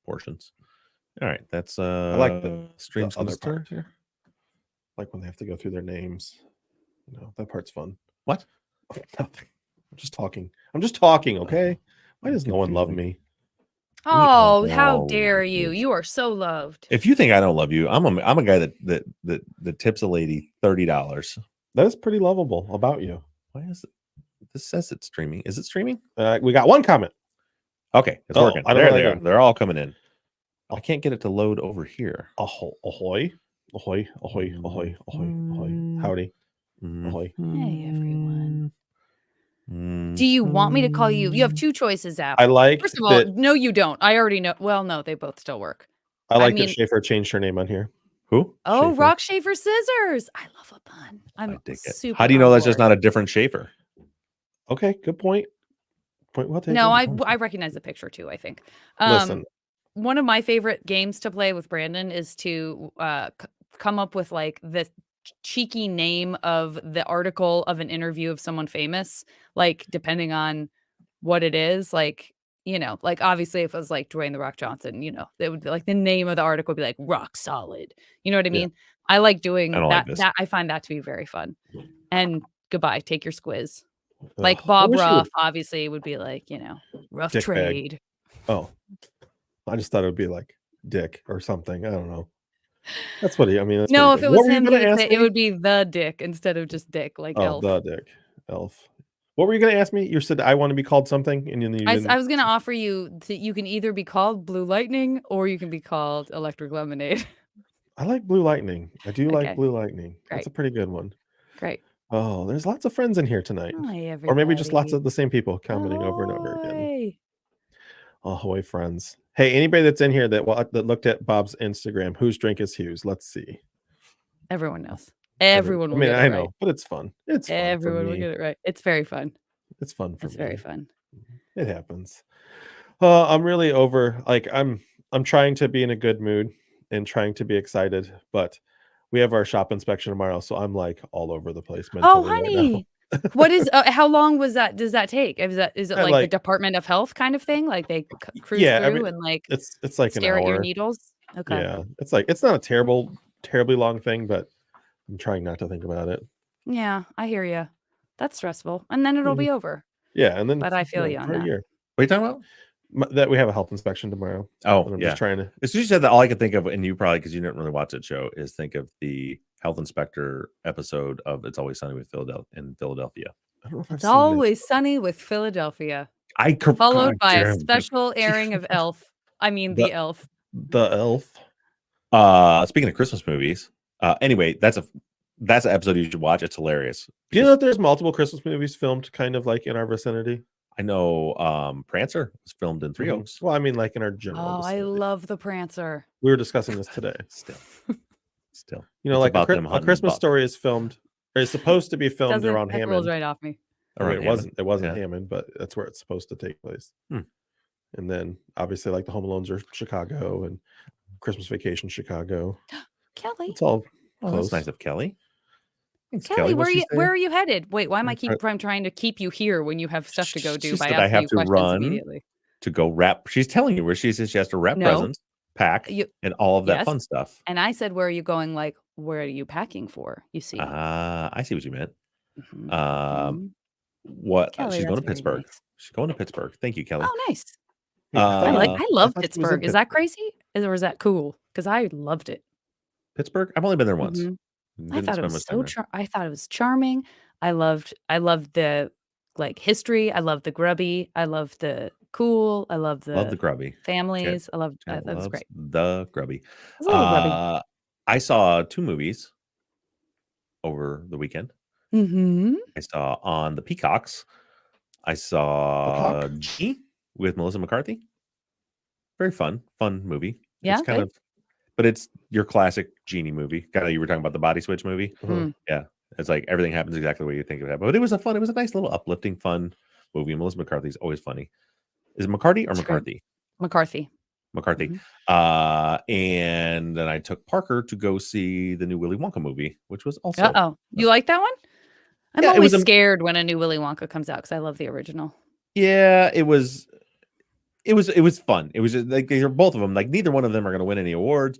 portions. All right, that's I like the stream other semester part. here. Like when they have to go through their names. That part's fun. What? Nothing. I'm just talking, okay? Why does no one love me? Oh, how dare you! You are so loved. If you think I don't love you, I'm a guy that tips a lady $30. That is pretty lovable about you. Why is it? This says it's streaming. Is it streaming? We got one comment. Okay, it's working. I don't There know they that are. They're all coming in. I can't get it to load over here. Ahoy. Ahoy, ahoy, ahoy, ahoy, ahoy. Howdy. Ahoy. Hey, everyone. Do you want me to call you? You have two choices, App. I like First of all, no, you don't. I already know. Well, no, they both still work. I like that Schaefer changed her name on here. Who? Oh, Schaefer. Rock Schaefer Scissors. I love a pun. I'm super. How do you know that's just not a different Schaefer? Okay, good point. Point well taken. No, I recognize the picture too, I think. Listen. One of my favorite games to play with Brandon is to come up with like the cheeky name of the article of an interview of someone famous, like depending on what it is, like, like obviously if it was like Dwayne The Rock Johnson, it would be like the name of the article would be like rock solid. You know what I mean? Yeah. I like doing that. I find that to be very fun. And goodbye, take your squiz. Like Bob Ruff obviously would be like, rough Dick trade. Bag. Oh, I just thought it would be like Dick or something. I don't know. That's what That's no, if it was him, it would be the Dick instead of just Dick, like Elf. The Dick, Elf. What were you going to ask me? You said I want to be called something, and I was going to offer you that you can either be called Blue Lightning or you can be called Electric Lemonade. I like Blue Lightning. I do like Blue Lightning. Great. That's a pretty good one. Great. Oh, there's lots of friends in here tonight. Hi, or maybe just lots of the same people commenting over and over again. Ahoy, friends. Hey, anybody that's in here that looked at Bob's Instagram, whose drink is Hugh's? Let's see. Everyone knows. Everyone will get it right. I know, but it's fun. It's fun. Everyone will get it right. It's very fun. It's fun for me. It's very fun. It happens. I'm really over. Like I'm trying to be in a good mood and trying to be excited, but we have our shop inspection tomorrow, so I'm like all over the place mentally. Oh, honey. Right what is how long does that take? Is it like the Department of Health kind of thing? Like they cruise through and like it's like stare an hour. At your needles? Okay. Yeah. It's not a terribly long thing, but I'm trying not to think about it. Yeah, I hear you. That's stressful. And then it'll be over. Yeah, and then but I feel you on that. Year. What are you talking about? That we have a health inspection tomorrow. Oh, I'm just trying to. As soon as you said that, all I could think of, and you probably because you didn't really watch that show, is think of the health inspector episode of It's Always Sunny with Philadelphia. I don't know if It's Always Sunny with Philadelphia. Followed by a special airing of Elf. I mean, the Elf. The Elf. Speaking of Christmas movies, anyway, that's an episode you should watch. It's hilarious. Do you know that there's multiple Christmas movies filmed kind of like in our vicinity? I know Prancer was filmed in Three Oaks. Well, I mean, like in our general vicinity. I love the Prancer. We were discussing this today. Still. Like a Christmas Story is filmed, or is supposed to be filmed around Hammond. Rolls right off me. It wasn't Hammond, but that's where it's supposed to take place. And then obviously like the Home Alones are Chicago and Christmas Vacation Chicago. Kelly. It's all close. That's nice of Kelly. Kelly, where are you headed? Wait, why am I'm trying to keep you here when you have stuff to go do? By I have to run to go wrap. She's telling you where she says she has to wrap presents, pack, and all of that fun stuff. And I said, where are you going? Like, where are you packing for? You see? I see what you meant. What? Kelly, she's going to Pittsburgh. Nice. She's going to Pittsburgh. Thank you, Kelly. Oh, nice. I love Pittsburgh. Is that crazy? Or is that cool? Because I loved it. Pittsburgh? I've only been there once. I thought it was I thought it was charming. I loved the like history. I loved the grubby. I loved the cool. I love the grubby families. I loved that was great. The grubby. It was a little grubby. I saw 2 movies over the weekend. I saw on the Peacocks. I saw G with Melissa McCarthy. Very fun movie. Yeah, it's kind of, but it's your classic Genie movie. Kind of, you were talking about the Body Switch movie. Yeah, it's like everything happens exactly the way you think it would happen. But it was a nice little uplifting, fun movie. Melissa McCarthy is always funny. Is it McCarty or McCarthy? McCarthy. And then I took Parker to go see the new Willy Wonka movie, which was also. You like that one? I'm always scared when a new Willy Wonka comes out because I love the original. Yeah, it was it was fun. It was just, like they're both of them. Like neither one of them are going to win any awards.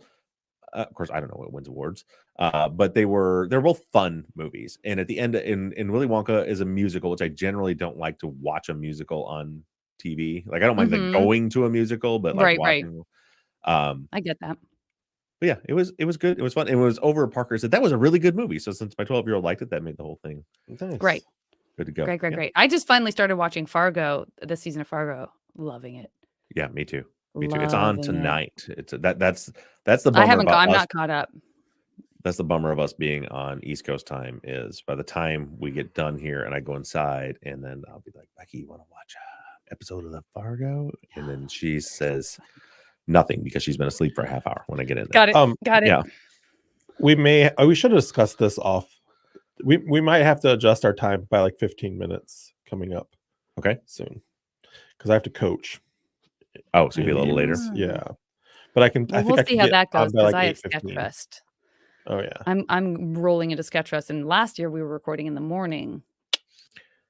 Of course, I don't know what wins awards, but they're both fun movies. And at the end, in Willy Wonka is a musical, which I generally don't like to watch a musical on TV. Like I don't mind like going to a musical, but like watching. I get that. But yeah, it was good. It was fun. It was over. Parker said that was a really good movie. So since my 12-year-old liked it, that made the whole thing great. Good to go. Great. I just finally started watching Fargo, this season of Fargo. Loving it. Yeah, me too. It's on tonight. It's that's the bummer. I'm not caught up. That's the bummer of us being on East Coast time is by the time we get done here and I go inside and then I'll be like, Becky, you want to watch an episode of the Fargo? And then she says nothing because she's been asleep for a half hour when I get in there. Got it. Yeah. We should have discussed this off. We might have to adjust our time by like 15 minutes coming up. Okay. Soon. Because I have to coach. Oh, so you'll be a little later. Yeah. But I think we'll see how that goes because I have Sketch Fest. Oh yeah. I'm rolling into Sketch Fest, and last year we were recording in the morning,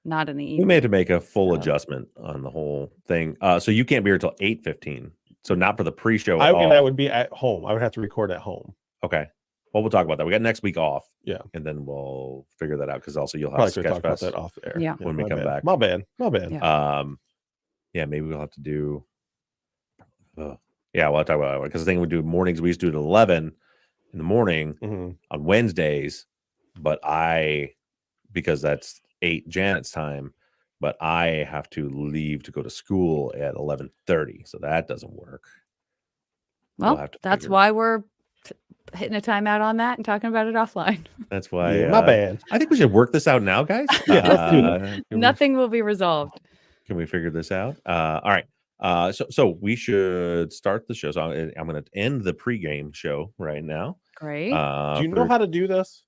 not in the evening. We may have to make a full adjustment on the whole thing. So you can't be here till 8:15. So not for the pre-show at all. I would be at home. I would have to record at home. Okay. Well, we'll talk about that. We got next week off. Yeah. And then we'll figure that out because also you'll have Probably Sketch talk about Fest that off air. Yeah. when we come back. My bad. Yeah, maybe we'll have to do. Yeah, we'll talk about it because the thing we do mornings. We used to do it at 11 in the morning on Wednesdays, but because that's 8 Janet's time, but I have to leave to go to school at 11:30, so that doesn't work. Well, that's why we're hitting a timeout on that and talking about it offline. That's why. Yeah, my bad. I think we should work this out now, guys. Nothing will be resolved. Can we figure this out? All right. So we should start the show. So I'm going to end the pregame show right now. Great. Do you know how to do this?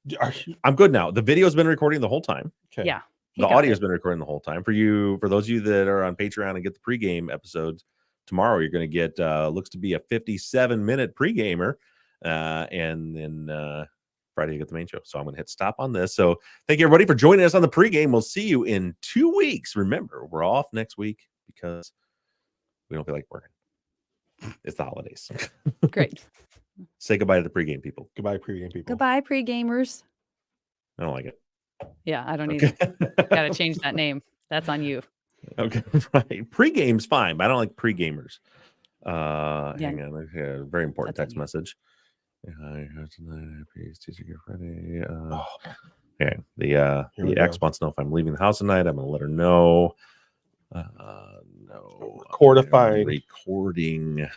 I'm good now. The video's been recording the whole time. Okay. Yeah. The audio's been recording the whole time. For those of you that are on Patreon and get the pregame episodes tomorrow, you're going to get looks to be a 57-minute pregamer, and then Friday you get the main show. So I'm going to hit stop on this. So thank you everybody for joining us on the pregame. We'll see you in 2 weeks. Remember, we're off next week because we don't feel like working. It's the holidays. Great. Say goodbye to the pregame people. Goodbye, pregame people. Goodbye, pregamers. I don't like it. Yeah, I don't either. Got to change that name. That's on you. Okay, right. Pregame's fine, but I don't like pregamers. Hang on. Okay, very important text message. Friday. Okay. The ex wants to know if I'm leaving the house tonight. I'm going to let her know. No. Recording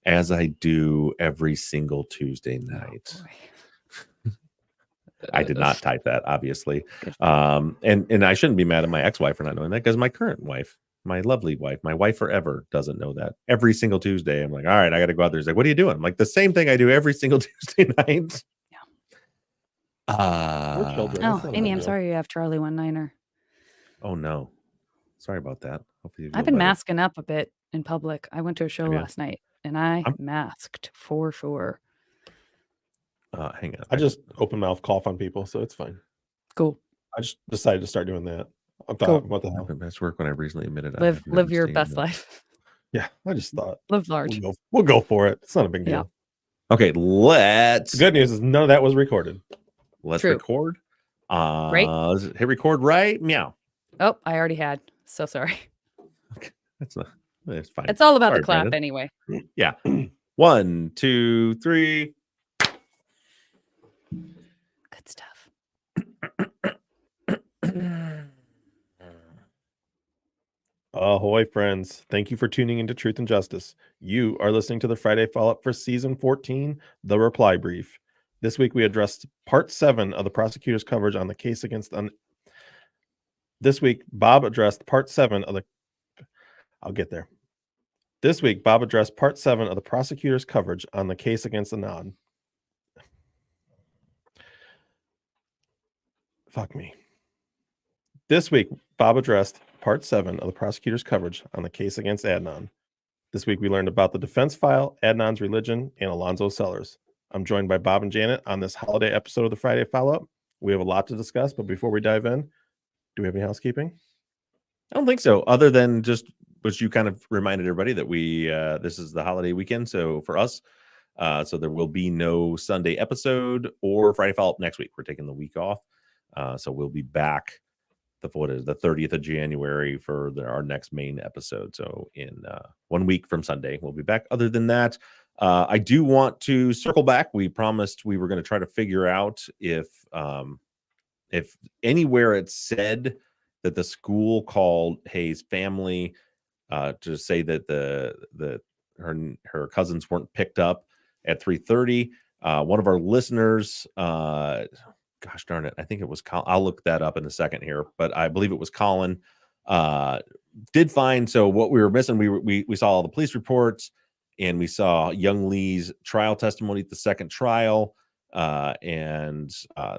as I do every single Tuesday night. I did not type that, obviously. And I shouldn't be mad at my ex-wife for not knowing that because my current wife, my lovely wife, my wife forever doesn't know that. Every single Tuesday, I'm like, all right, I got to go out there. She's like, what are you doing? I'm like, the same thing I do every single Tuesday night. We're children. Oh, Amy, I'm sorry you have Charlie 19er. Oh, no. Sorry about that. Hopefully I've been masking up a bit in public. I went to a show last night and I'm masked for sure. Hang on. I just open mouth cough on people, so it's fine. Cool. I just decided to start doing that. I thought, what the hell? Best work when I recently admitted live your best life. Yeah, I just thought live large. We'll go for it. It's not a big deal. Yeah. Okay, let's. The good news is none of that was recorded. Let's record. Great. Hit record right. Meow. Oh, I already had. So sorry. Okay, that's fine. It's all about the clap anyway. Yeah. 1, 2, 3. Good stuff. Ahoy, friends. Thank you for tuning into Truth and Justice. You are listening to the Friday follow-up for Season 14, The Reply Brief. This week, we addressed Part 7 of the prosecutor's coverage on the case against... This week, Bob addressed Part 7 of the... I'll get there. This week, Bob addressed Part 7 of the prosecutor's coverage on the case against Anand. Fuck me. This week, Bob addressed Part 7 of the prosecutor's coverage on the case against Adnan. This week, we learned about the defense file, Adnan's religion, and Alonzo Sellers. I'm joined by Bob and Janet on this holiday episode of the Friday Follow-Up. We have a lot to discuss, but before we dive in, do we have any housekeeping? I don't think so, other than just you kind of reminded everybody that we this is the holiday weekend, so for us, so there will be no Sunday episode or Friday follow-up next week. We're taking the week off, so we'll be back the 30th of January for our next main episode. So in 1 week from Sunday, we'll be back. Other than that, I do want to circle back. We promised we were going to try to figure out if anywhere it said that the school called Hayes' family to say that her cousins weren't picked up at 3:30. One of our listeners, gosh darn it, I think it was Colin. I'll look that up in a second here, but I believe it was Colin. Did find, so what we were missing, we saw all the police reports, and we saw young Lee's trial testimony at the second trial. And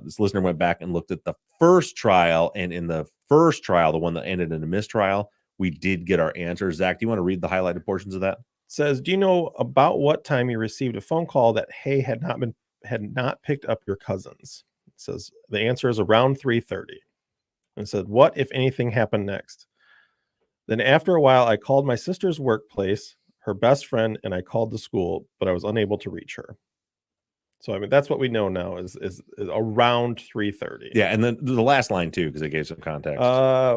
this listener went back and looked at the first trial, and in the first trial, the one that ended in a mistrial, we did get our answers. Zach, do you want to read the highlighted portions of that? It says, do you know about what time you received a phone call that Hay had not picked up your cousins? It says the answer is around 3:30. And it said, what, if anything, happened next? Then after a while, I called my sister's workplace, her best friend, and I called the school, but I was unable to reach her. So, I mean, that's what we know now is around 3:30. Yeah, and then the last line, too, because it gave some context.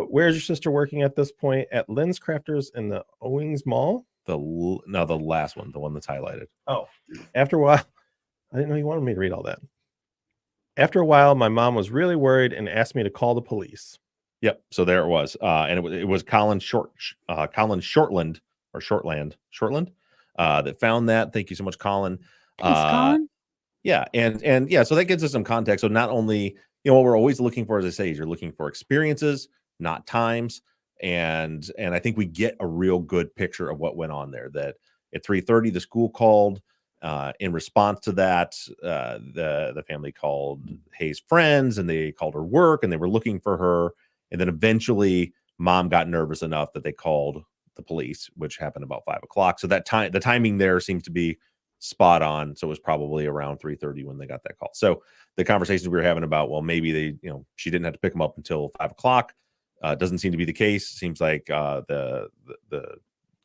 Where's your sister working at this point? At Lynn's Crafters in the Owings Mall? The last one, the one that's highlighted. Oh, after a while, I didn't know you wanted me to read all that. After a while, my mom was really worried and asked me to call the police. Yep. So there it was. And it was Colin Shortland that found that. Thank you so much, Colin. Thanks, Colin. Yeah. And yeah, so that gives us some context. So not only, what we're always looking for, as I say, is you're looking for experiences, not times. And I think we get a real good picture of what went on there. That at 3:30, the school called. In response to that, the family called Hayes' friends, and they called her work, and they were looking for her. And then eventually, mom got nervous enough that they called the police, which happened about 5 o'clock. So the timing there seems to be spot on. So it was probably around 3:30 when they got that call. So the conversations we were having about, well, maybe she didn't have to pick them up until 5 o'clock. Doesn't seem to be the case. Seems like the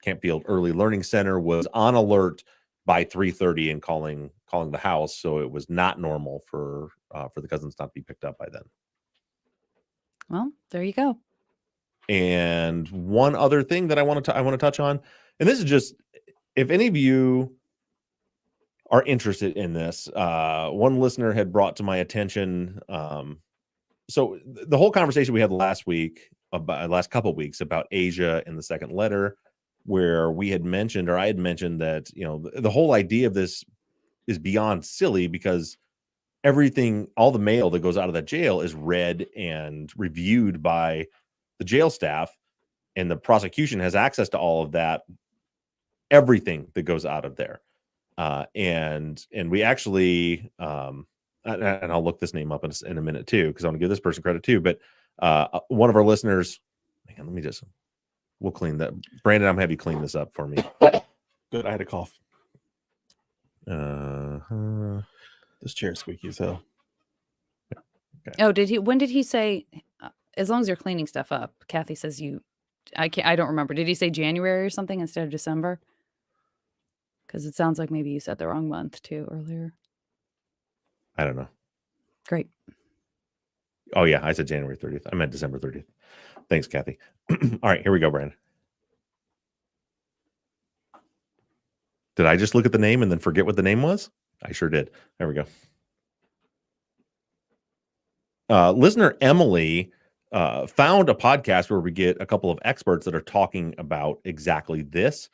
Campfield Early Learning Center was on alert by 3:30 and calling the house. So it was not normal for the cousins not to be picked up by then. Well, there you go. And one other thing that I want to touch on, and this is just, if any of you are interested in this, one listener had brought to my attention. So the whole conversation we had last couple of weeks about Asia and the second letter, where we had mentioned, or I had mentioned that, the whole idea of this is beyond silly, because all the mail that goes out of that jail is read and reviewed by the jail staff, and the prosecution has access to all of that, everything that goes out of there. And we actually, and I'll look this name up in a minute too, because I want to give this person credit too. But one of our listeners, we'll clean that. Brandon, I'm going to have you clean this up for me. Good. I had a cough. This chair's squeaky as hell. Okay. Oh, when did he say, as long as you're cleaning stuff up? Kathy says I don't remember. Did he say January or something instead of December? Because it sounds like maybe you said the wrong month too earlier. I don't know. Great. Oh yeah, I said January 30th. I meant December 30th. Thanks, Kathy. All right, here we go, Brandon. Did I just look at the name and then forget what the name was? I sure did. There we go. Listener Emily found a podcast where we get a couple of experts that are talking about exactly this.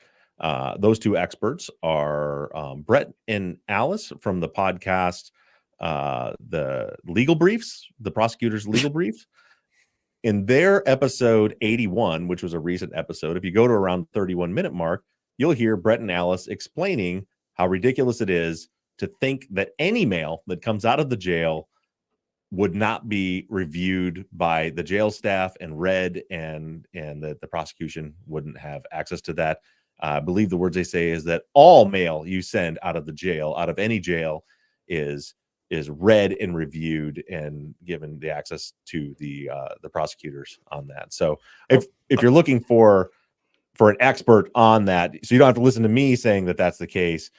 Those two experts are Brett and Alice from the podcast, the Legal Briefs, the Prosecutor's Legal Briefs. In their episode 81, which was a recent episode, if you go to around 31-minute mark, you'll hear Brett and Alice explaining how ridiculous it is to think that any mail that comes out of the jail would not be reviewed by the jail staff and read, and that the prosecution wouldn't have access to that. I believe the words they say is that all mail you send out of the jail, out of any jail, is read and reviewed and given the access to the prosecutors on that. So if you're looking for for an expert on that, so you don't have to listen to me saying that that's the case.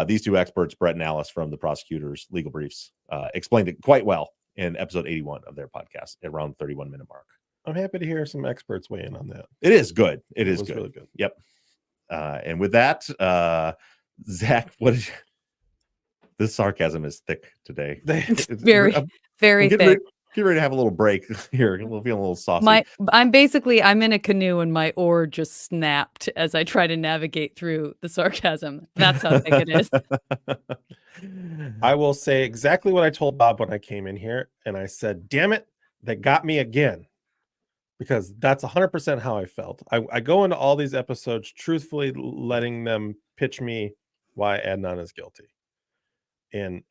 These two experts, Brett and Alice from the Prosecutors Legal Briefs, explained it quite well in episode 81 of their podcast, around 31-minute mark. I'm happy to hear some experts weigh in on that. It is good. It is was good. really good. Yep. And with that, Zach, what is this sarcasm is thick today. Very thick. Get ready to have a little break here. We'll feel a little saucy. I'm in a canoe and my oar just snapped as I try to navigate through the sarcasm. That's how thick it is. I will say exactly what I told Bob when I came in here, and I said, "Damn it, they got me again," because that's 100% how I felt. I go into all these episodes truthfully letting them pitch me why Adnan is guilty, and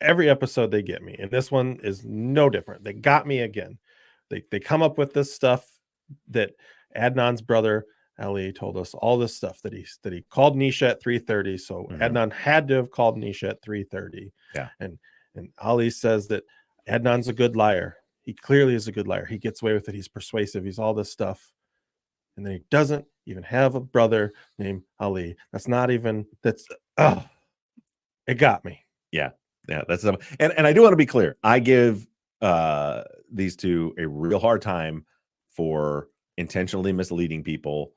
every episode they get me, and this one is no different. They got me again. They come up with this stuff that Adnan's brother Ali told us, all this stuff that he called Nisha at 3:30. So Adnan had to have called Nisha at 3:30. Yeah. And Ali says that Adnan's a good liar. He clearly is a good liar. He gets away with it. He's persuasive. He's all this stuff. And then he doesn't even have a brother named Ali. It got me. Yeah. That's and I do want to be clear. I give these two a real hard time for intentionally misleading people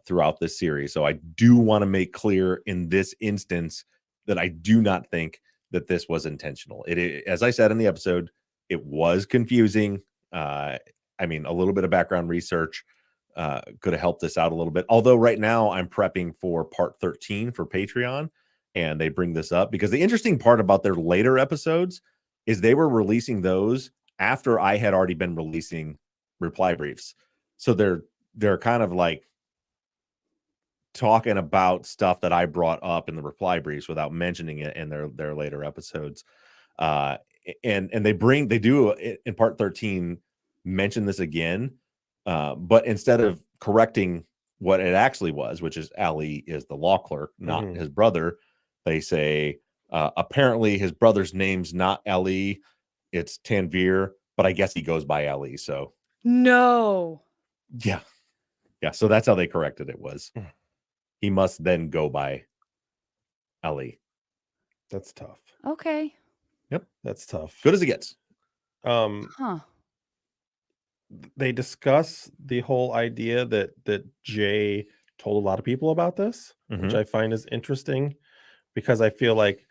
throughout this series. So I do want to make clear in this instance that I do not think that this was intentional. As I said in the episode, it was confusing. I mean, a little bit of background research could have helped this out a little bit. Although right now I'm prepping for part 13 for Patreon, and they bring this up because the interesting part about their later episodes is they were releasing those after I had already been releasing reply briefs. So they're kind of like talking about stuff that I brought up in the reply briefs without mentioning it in their later episodes. And they do in part 13 mention this again, but instead of correcting what it actually was, which is Ali is the law clerk, not his brother, they say apparently his brother's name's not Ali, it's Tanvir, but I guess he goes by Ali. So no. Yeah. So that's how they corrected it. Was he must then go by Ali. That's tough. Okay. Yep. That's tough. Good as it gets. They discuss the whole idea that Jay told a lot of people about this, which I find is interesting, because I feel like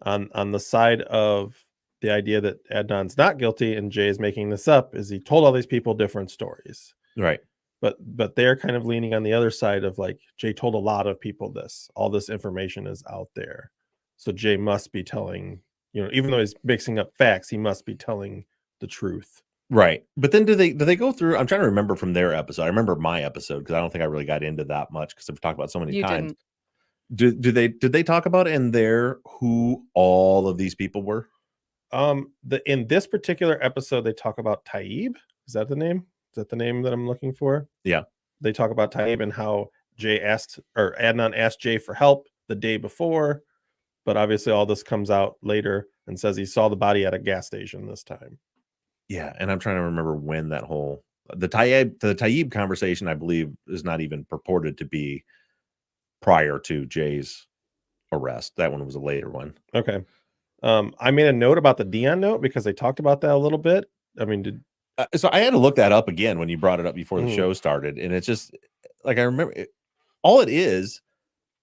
on the side of the idea that Adnan's not guilty and Jay is making this up is he told all these people different stories. Right. But they're kind of leaning on the other side of like, Jay told a lot of people this. All this information is out there. So Jay must be telling, even though he's mixing up facts, he must be telling the truth. Right. But then do they go through? I'm trying to remember from their episode. I remember my episode because I don't think I really got into that much because I've talked about so many times. Did they talk about in there who all of these people were? In this particular episode, they talk about Taib. Is that the name? Is that the name that I'm looking for? Yeah. They talk about Taib and how Adnan asked Jay for help the day before, but obviously all this comes out later and says he saw the body at a gas station this time. Yeah, and I'm trying to remember when that whole the Taib conversation, I believe, is not even purported to be prior to Jay's arrest. That one was a later one. Okay. I made a note about the Dion note because they talked about that a little bit. I mean, so I had to look that up again when you brought it up before the show started, and it's just like I remember all it is.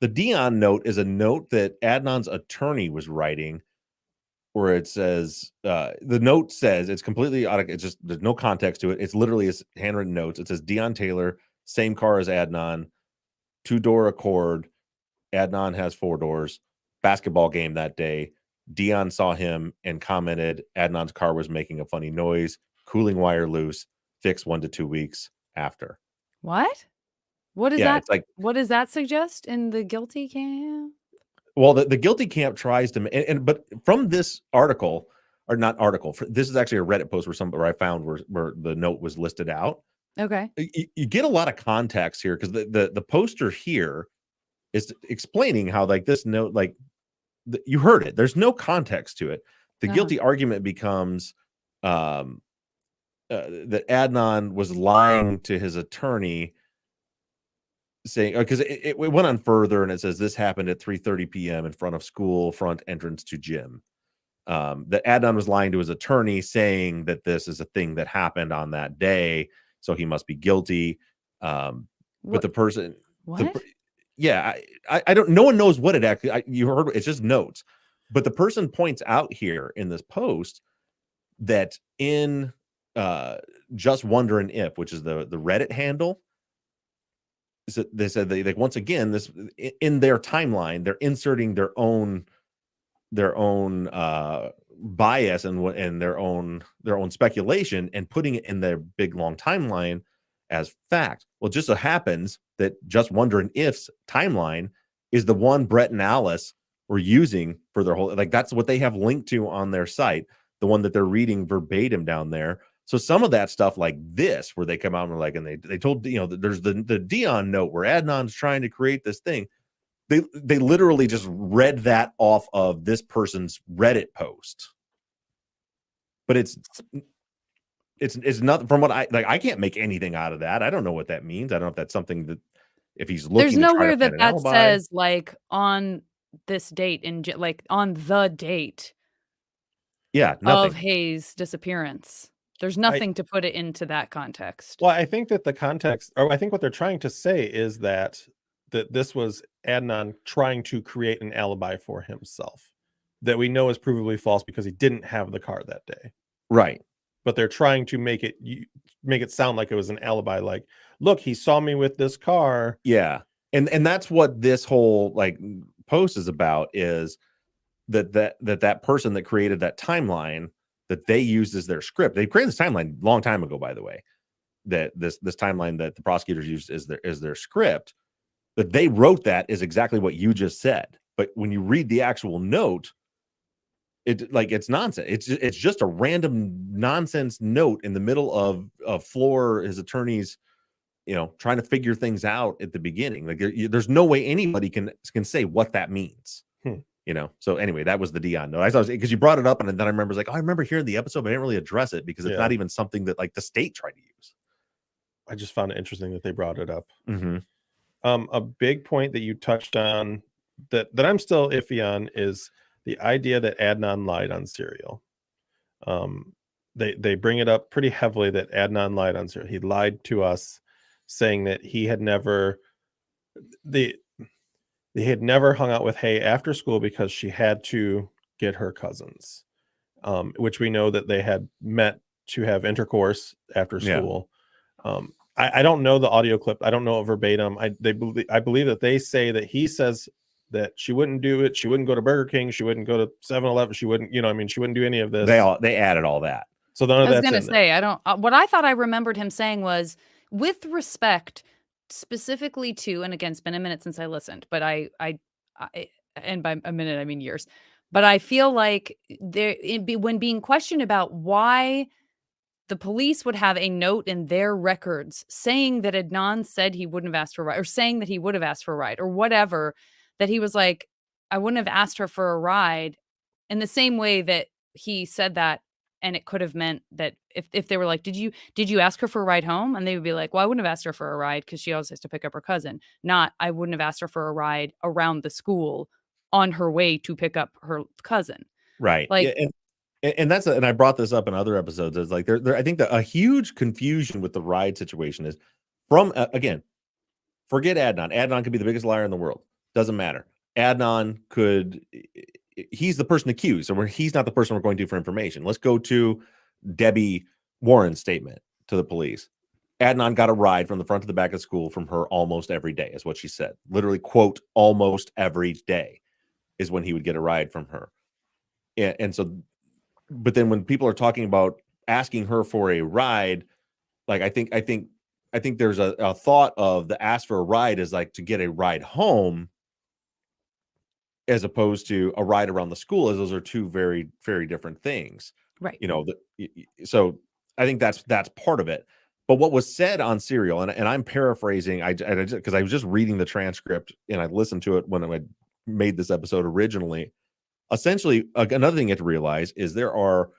The Dion note is a note that Adnan's attorney was writing, where it says the note says it's completely it's just there's no context to it. It's literally his handwritten notes. It says Dion Taylor, same car as Adnan, 2-door Accord. Adnan has 4 doors. Basketball game that day. Dion saw him and commented Adnan's car was making a funny noise. Cooling wire loose. Fixed 1 to 2 weeks after. What? What is that? It's like, what does that suggest in the guilty camp? Well, the guilty camp tries to, but from this article, or not article, this is actually a Reddit post where I found where the note was listed out. Okay. You get a lot of context here because the poster here is explaining how like this note, like you heard it. There's no context to it. The guilty argument becomes that Adnan was lying to his attorney saying, because it went on further, and it says this happened at 3:30 p.m. in front of school front entrance to gym. That Adnan was lying to his attorney, saying that this is a thing that happened on that day, so he must be guilty. But the person, What? yeah, I don't. No one knows what it actually. You heard it's just notes, but the person points out here in this post that in just wondering if, which is the Reddit handle. So they said they, like, once again, this in their timeline, they're inserting their own bias and their own speculation and putting it in their big long timeline as fact. Well, it just so happens that Just Wondering If's timeline is the one Brett and Alice were using for their whole, like, that's what they have linked to on their site, the one that they're reading verbatim down there. So some of that stuff like this, where they come out and were like, and they told, there's the Dion note where Adnan's trying to create this thing. They literally just read that off of this person's Reddit post. But it's not, from what I can't make anything out of that. I don't know what that means. I don't know if that's something that, if he's looking There's to try nowhere to find that an alibi. says, like, on this date like, on the date Yeah, of nothing. Hayes' disappearance. There's nothing to put it into that context. Well, I think that the context, or I think what they're trying to say is that this was Adnan trying to create an alibi for himself that we know is provably false because he didn't have the car that day. Right. But they're trying to make it sound like it was an alibi. Like, look, he saw me with this car. Yeah. And that's what this whole, like, post is about, is that person that created that timeline that they used as their script. They created this timeline a long time ago, by the way, that this timeline that the prosecutors used as their script, that they wrote that is exactly what you just said. But when you read the actual note, it's nonsense. It's just a random nonsense note in the middle of Floor, his attorney's, trying to figure things out at the beginning. Like, there's no way anybody can say what that means. So anyway, that was the Dion note. I thought, because you brought it up, and then I remember, like, oh, I remember hearing the episode, but I didn't really address it because it's not even something that, like, the state tried to use. I just found it interesting that they brought it up. Mm-hmm. A big point that you touched on that I'm still iffy on is the idea that Adnan lied on Serial. They bring it up pretty heavily that Adnan lied on Serial. He lied to us, saying that he had never hung out with Hay after school because she had to get her cousins, which we know that they had met to have intercourse after school. Yeah. I don't know the audio clip. I don't know it verbatim. I believe that they say that he says that she wouldn't do it. She wouldn't go to Burger King. She wouldn't go to 7-Eleven. She wouldn't, she wouldn't do any of this. They added all that. So none of that's in there. I was going to say, I don't, what I thought I remembered him saying was, with respect specifically to, and again, it's been a minute since I listened, but I and by a minute, I mean years, but I feel like when being questioned about why the police would have a note in their records saying that Adnan said he wouldn't have asked for a ride, or saying that he would have asked for a ride, or whatever, that he was like, I wouldn't have asked her for a ride, in the same way that he said that, and it could have meant that if they were like, did you ask her for a ride home? And they would be like, well, I wouldn't have asked her for a ride because she always has to pick up her cousin. Not, I wouldn't have asked her for a ride around the school on her way to pick up her cousin. Right. Like, yeah, and that's, and I brought this up in other episodes. It's like I think that a huge confusion with the ride situation is from, again, forget Adnan. Adnan could be the biggest liar in the world. Doesn't matter. Adnan he's the person accused, or he's not the person we're going to for information. Let's go to Debbie Warren's statement to the police. Adnan got a ride from the front to the back of school from her almost every day, is what she said. Literally, quote, almost every day is when he would get a ride from her. And so, but then when people are talking about asking her for a ride, like, I think there's a thought of the ask for a ride is like to get a ride home, as opposed to a ride around the school, as those are two very, very different things. right. So I think that's part of it. But what was said on Serial, and I'm paraphrasing, because I was just reading the transcript and I listened to it when I made this episode originally. Essentially, another thing you have to realize is there are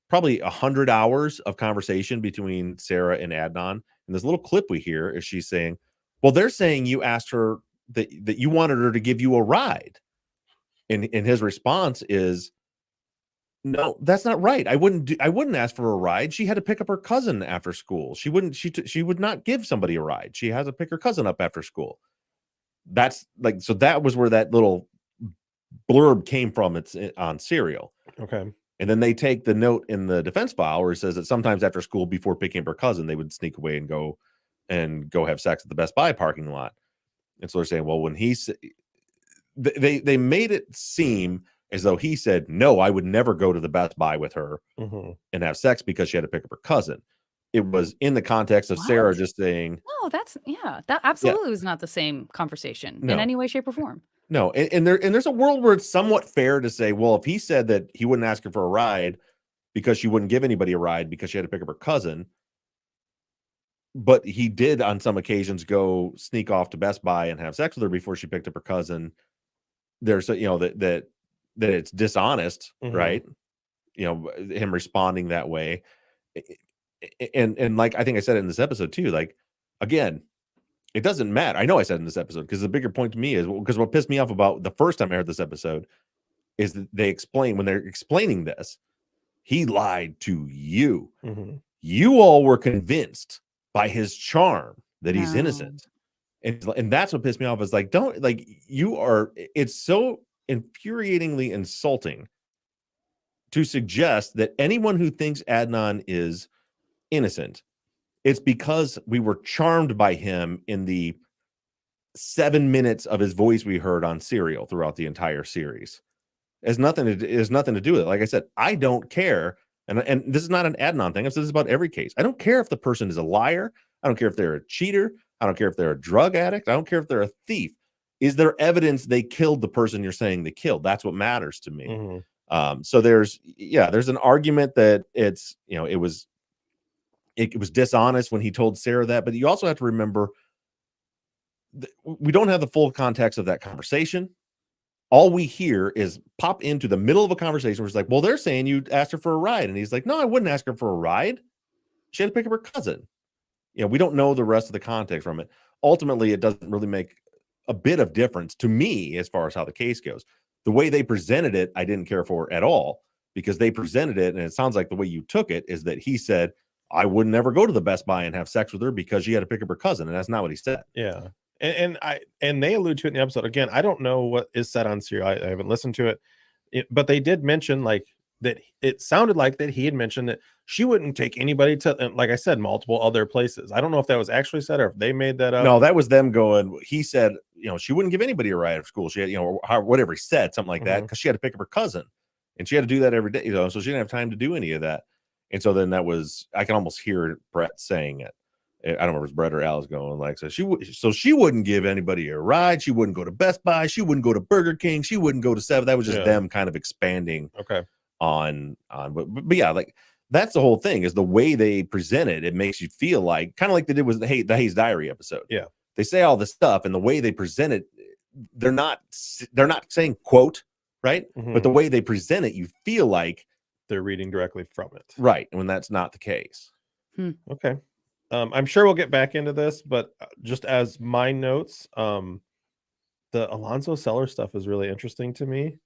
probably 100 hours of conversation between Sarah and Adnan. And this little clip we hear is she's saying, well, they're saying you asked her that you wanted her to give you a ride. And his response is, no, that's not right. I wouldn't ask for a ride. She had to pick up her cousin after school. She would not give somebody a ride. She has to pick her cousin up after school. That's like, so that was where that little blurb came from. It's on Serial. Okay. And then they take the note in the defense file where it says that sometimes after school, before picking up her cousin, they would sneak away and go have sex at the Best Buy parking lot. And so they're saying, well, when they made it seem as though he said, no, I would never go to the Best Buy with her and have sex because she had to pick up her cousin. It was in the context of Sarah just saying, no, that absolutely was not the same conversation in any way, shape, or form. No, and there's a world where it's somewhat fair to say, well, if he said that he wouldn't ask her for a ride because she wouldn't give anybody a ride because she had to pick up her cousin, but he did on some occasions go sneak off to Best Buy and have sex with her before she picked up her cousin. There's that it's dishonest, right? Him responding that way, and like I think I said it in this episode too. Like, again, it doesn't matter. I know I said in this episode because the bigger point to me is because what pissed me off about the first time I heard this episode is that they explain when they're explaining this, he lied to you. You all were convinced by his charm that he's innocent. And that's what pissed me off is like, don't like it's so infuriatingly insulting to suggest that anyone who thinks Adnan is innocent, it's because we were charmed by him in the 7 minutes of his voice we heard on Serial throughout the entire series. It has nothing to do with it. Like I said, I don't care. And this is not an Adnan thing. I've said this about every case. I don't care if the person is a liar. I don't care if they're a cheater. I don't care if they're a drug addict. I don't care if they're a thief. Is there evidence they killed the person you're saying they killed? That's what matters to me. So there's an argument that it's, it was dishonest when he told Sarah that, but you also have to remember we don't have the full context of that conversation. All we hear is pop into the middle of a conversation where it's like, well, they're saying you asked her for a ride. And he's like, no, I wouldn't ask her for a ride. She had to pick up her cousin. We don't know the rest of the context from it. Ultimately, it doesn't really make a bit of difference to me as far as how the case goes. The way they presented it, I didn't care for at all because they presented it. And it sounds like the way you took it is that he said, I would never go to the Best Buy and have sex with her because she had to pick up her cousin. And that's not what he said. Yeah. And they allude to it in the episode. Again, I don't know what is said on Serial. I haven't listened to it, but they did mention like that. It sounded like that he had mentioned that she wouldn't take anybody to, like I said, multiple other places. I don't know if that was actually said or if they made that up. No, that was them going. He said, she wouldn't give anybody a ride at school. She had, whatever he said, something like that, because she had to pick up her cousin, and she had to do that every day. So she didn't have time to do any of that. And so then I can almost hear Brett saying it. I don't remember if it was Brett or Alice going like, so she wouldn't give anybody a ride. She wouldn't go to Best Buy. She wouldn't go to Burger King. She wouldn't go to 7. That was just them kind of expanding on, but yeah, like that's the whole thing is the way they present it. It makes you feel like kind of like they did with the Hayes Diary episode. Yeah. They say all this stuff and the way they present it, they're not saying quote, right? But the way they present it, you feel like they're reading directly from it. Right. When that's not the case. Okay. I'm sure we'll get back into this, but just as my notes, the Alonzo Seller stuff is really interesting to me.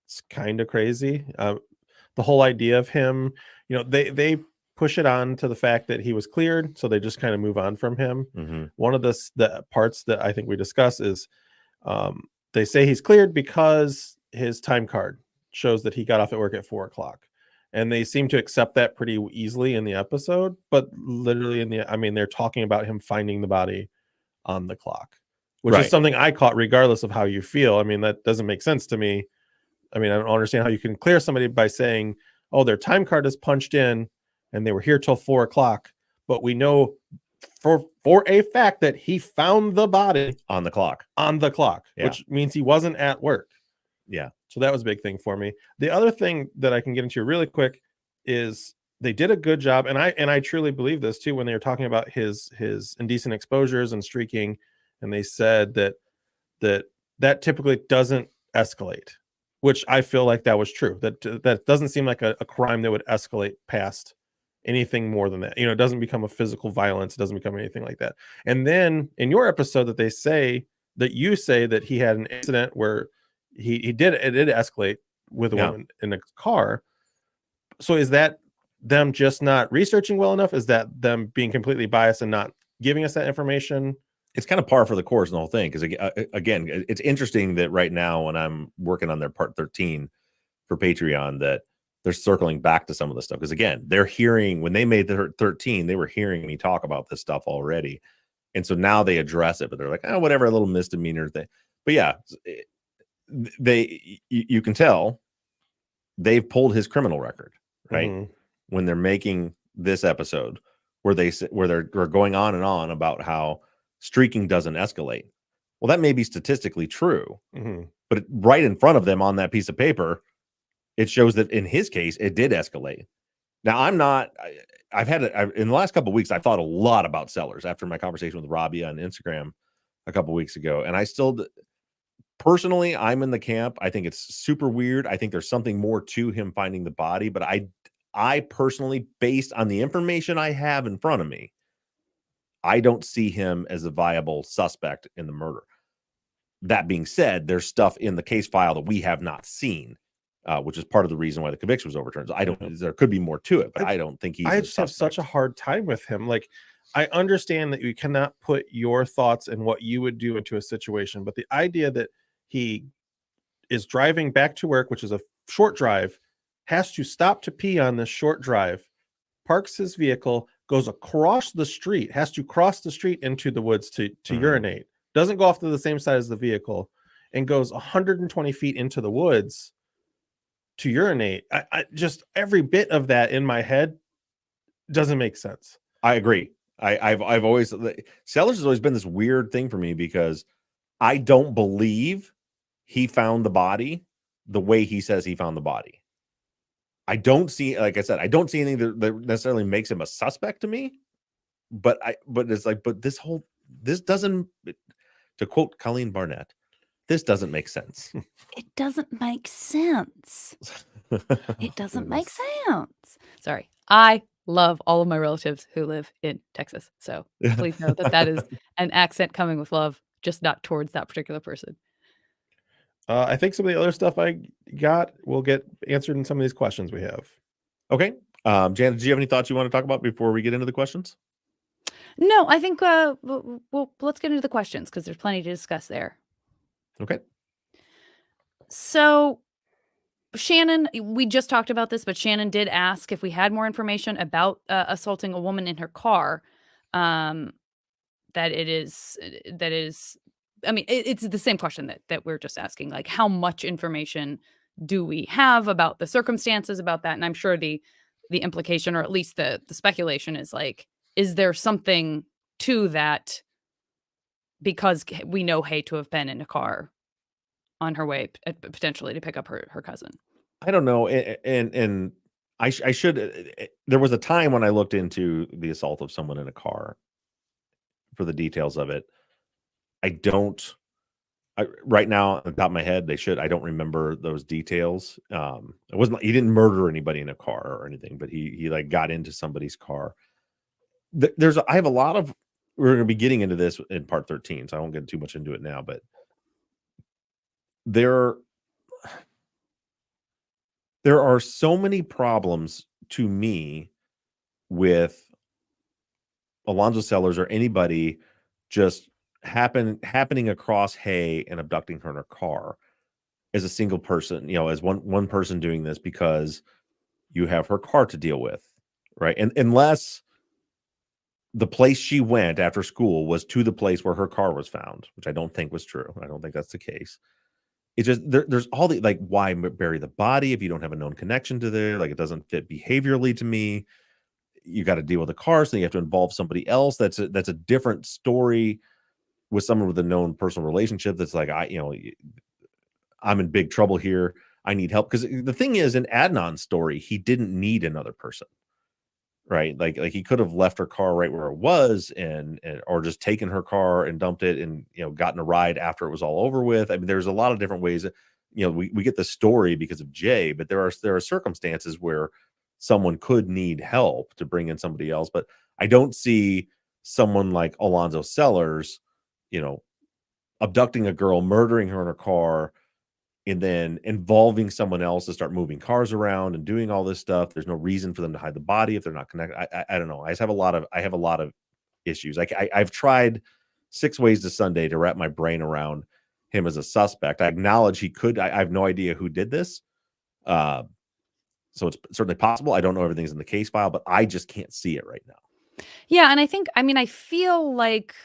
It's kind of crazy. The whole idea of him, they push it on to the fact that he was cleared, so they just kind of move on from him. One of the parts that I think we discuss is they say he's cleared because his time card shows that he got off at work at 4:00. And they seem to accept that pretty easily in the episode, but literally they're talking about him finding the body on the clock, which is something I caught regardless of how you feel. That doesn't make sense to me. I don't understand how you can clear somebody by saying, oh, their time card is punched in and they were here till 4:00, but we know for a fact that he found the body on the clock, which means he wasn't at work. Yeah. So that was a big thing for me. The other thing that I can get into really quick is they did a good job. And I truly believe this too, when they were talking about his indecent exposures and streaking. And they said that typically doesn't escalate, which I feel like that was true. That doesn't seem like a crime that would escalate past anything more than that. You know, it doesn't become a physical violence. It doesn't become anything like that. And then in your episode that you say that he had an incident where it did escalate with a woman in a car. So is that them just not researching well enough? Is that them being completely biased and not giving us that information? It's kind of par for the course in the whole thing. Because again, it's interesting that right now when I'm working on their part 13 for Patreon, that they're circling back to some of the stuff. Because again, they're hearing when they made the 13, they were hearing me talk about this stuff already. And so now they address it, but they're like, oh, whatever, a little misdemeanor thing. But yeah, you can tell they've pulled his criminal record, right? Mm-hmm. When they're making this episode where they're going on and on about how streaking doesn't escalate. Well, that may be statistically true, but right in front of them on that piece of paper, it shows that in his case, it did escalate. Now, in the last couple of weeks, I've thought a lot about sellers after my conversation with Robbie on Instagram a couple of weeks ago. And I still, personally, I'm in the camp. I think it's super weird. I think there's something more to him finding the body, but I personally, based on the information I have in front of me, I don't see him as a viable suspect in the murder. That being said, there's stuff in the case file that we have not seen, which is part of the reason why the conviction was overturned. There could be more to it, but I don't think he's. I just have such a hard time with him. Like, I understand that you cannot put your thoughts and what you would do into a situation, but the idea that he is driving back to work, which is a short drive, has to stop to pee on this short drive, parks his vehicle, goes across the street, has to cross the street into the woods to urinate, doesn't go off to the same side as the vehicle, and goes 120 feet into the woods to urinate. I just, every bit of that in my head doesn't make sense. I agree. I've always, Sellers has always been this weird thing for me because I don't believe he found the body the way he says he found the body. I don't see, like I said, I don't see anything that necessarily makes him a suspect to me. But it's like, this doesn't, to quote Colleen Barnett, this doesn't make sense. It doesn't make sense. It doesn't make sense. Sorry. I love all of my relatives who live in Texas. So please know that is an accent coming with love, just not towards that particular person. I think some of the other stuff I got will get answered in some of these questions we have. Okay. Janet, do you have any thoughts you want to talk about before we get into the questions? No, I think well, let's get into the questions because there's plenty to discuss there. Okay. So Shannon, we just talked about this, but Shannon did ask if we had more information about assaulting a woman in her car. That is, I mean, it's the same question that we're just asking, like, how much information do we have about the circumstances about that? And I'm sure the implication, or at least the speculation, is like, is there something to that because we know Hay to have been in a car on her way potentially to pick up her cousin? I don't know. And I should, there was a time when I looked into the assault of someone in a car for the details of it. Right now on the top of my head, I don't remember those details. He didn't murder anybody in a car or anything, but he like got into somebody's car. I have a lot of, we're going to be getting into this in part 13, so I won't get too much into it now, but there are so many problems to me with Alonzo Sellers or anybody just happening across Hay and abducting her in her car as a single person, as one person doing this, because you have her car to deal with, right? And unless the place she went after school was to the place where her car was found, which I don't think was true. I don't think that's the case. It's just there's all the, like, why bury the body if you don't have a known connection to there? Like, it doesn't fit behaviorally to me. You got to deal with the car, so you have to involve somebody else. That's a different story with someone with a known personal relationship. That's like, I'm in big trouble here. I need help. Because the thing is, in Adnan's story, he didn't need another person, right? Like he could have left her car right where it was, and or just taken her car and dumped it, and gotten a ride after it was all over with. I mean, there's a lot of different ways. We get the story because of Jay, but there are circumstances where someone could need help to bring in somebody else. But I don't see someone like Alonzo Sellers, abducting a girl, murdering her in her car, and then involving someone else to start moving cars around and doing all this stuff. There's no reason for them to hide the body if they're not connected. I don't know. I have a lot of issues. Like I've tried 6 ways to Sunday to wrap my brain around him as a suspect. I acknowledge he could. I have no idea who did this. So it's certainly possible. I don't know everything's in the case file, but I just can't see it right now. Yeah, and I feel like,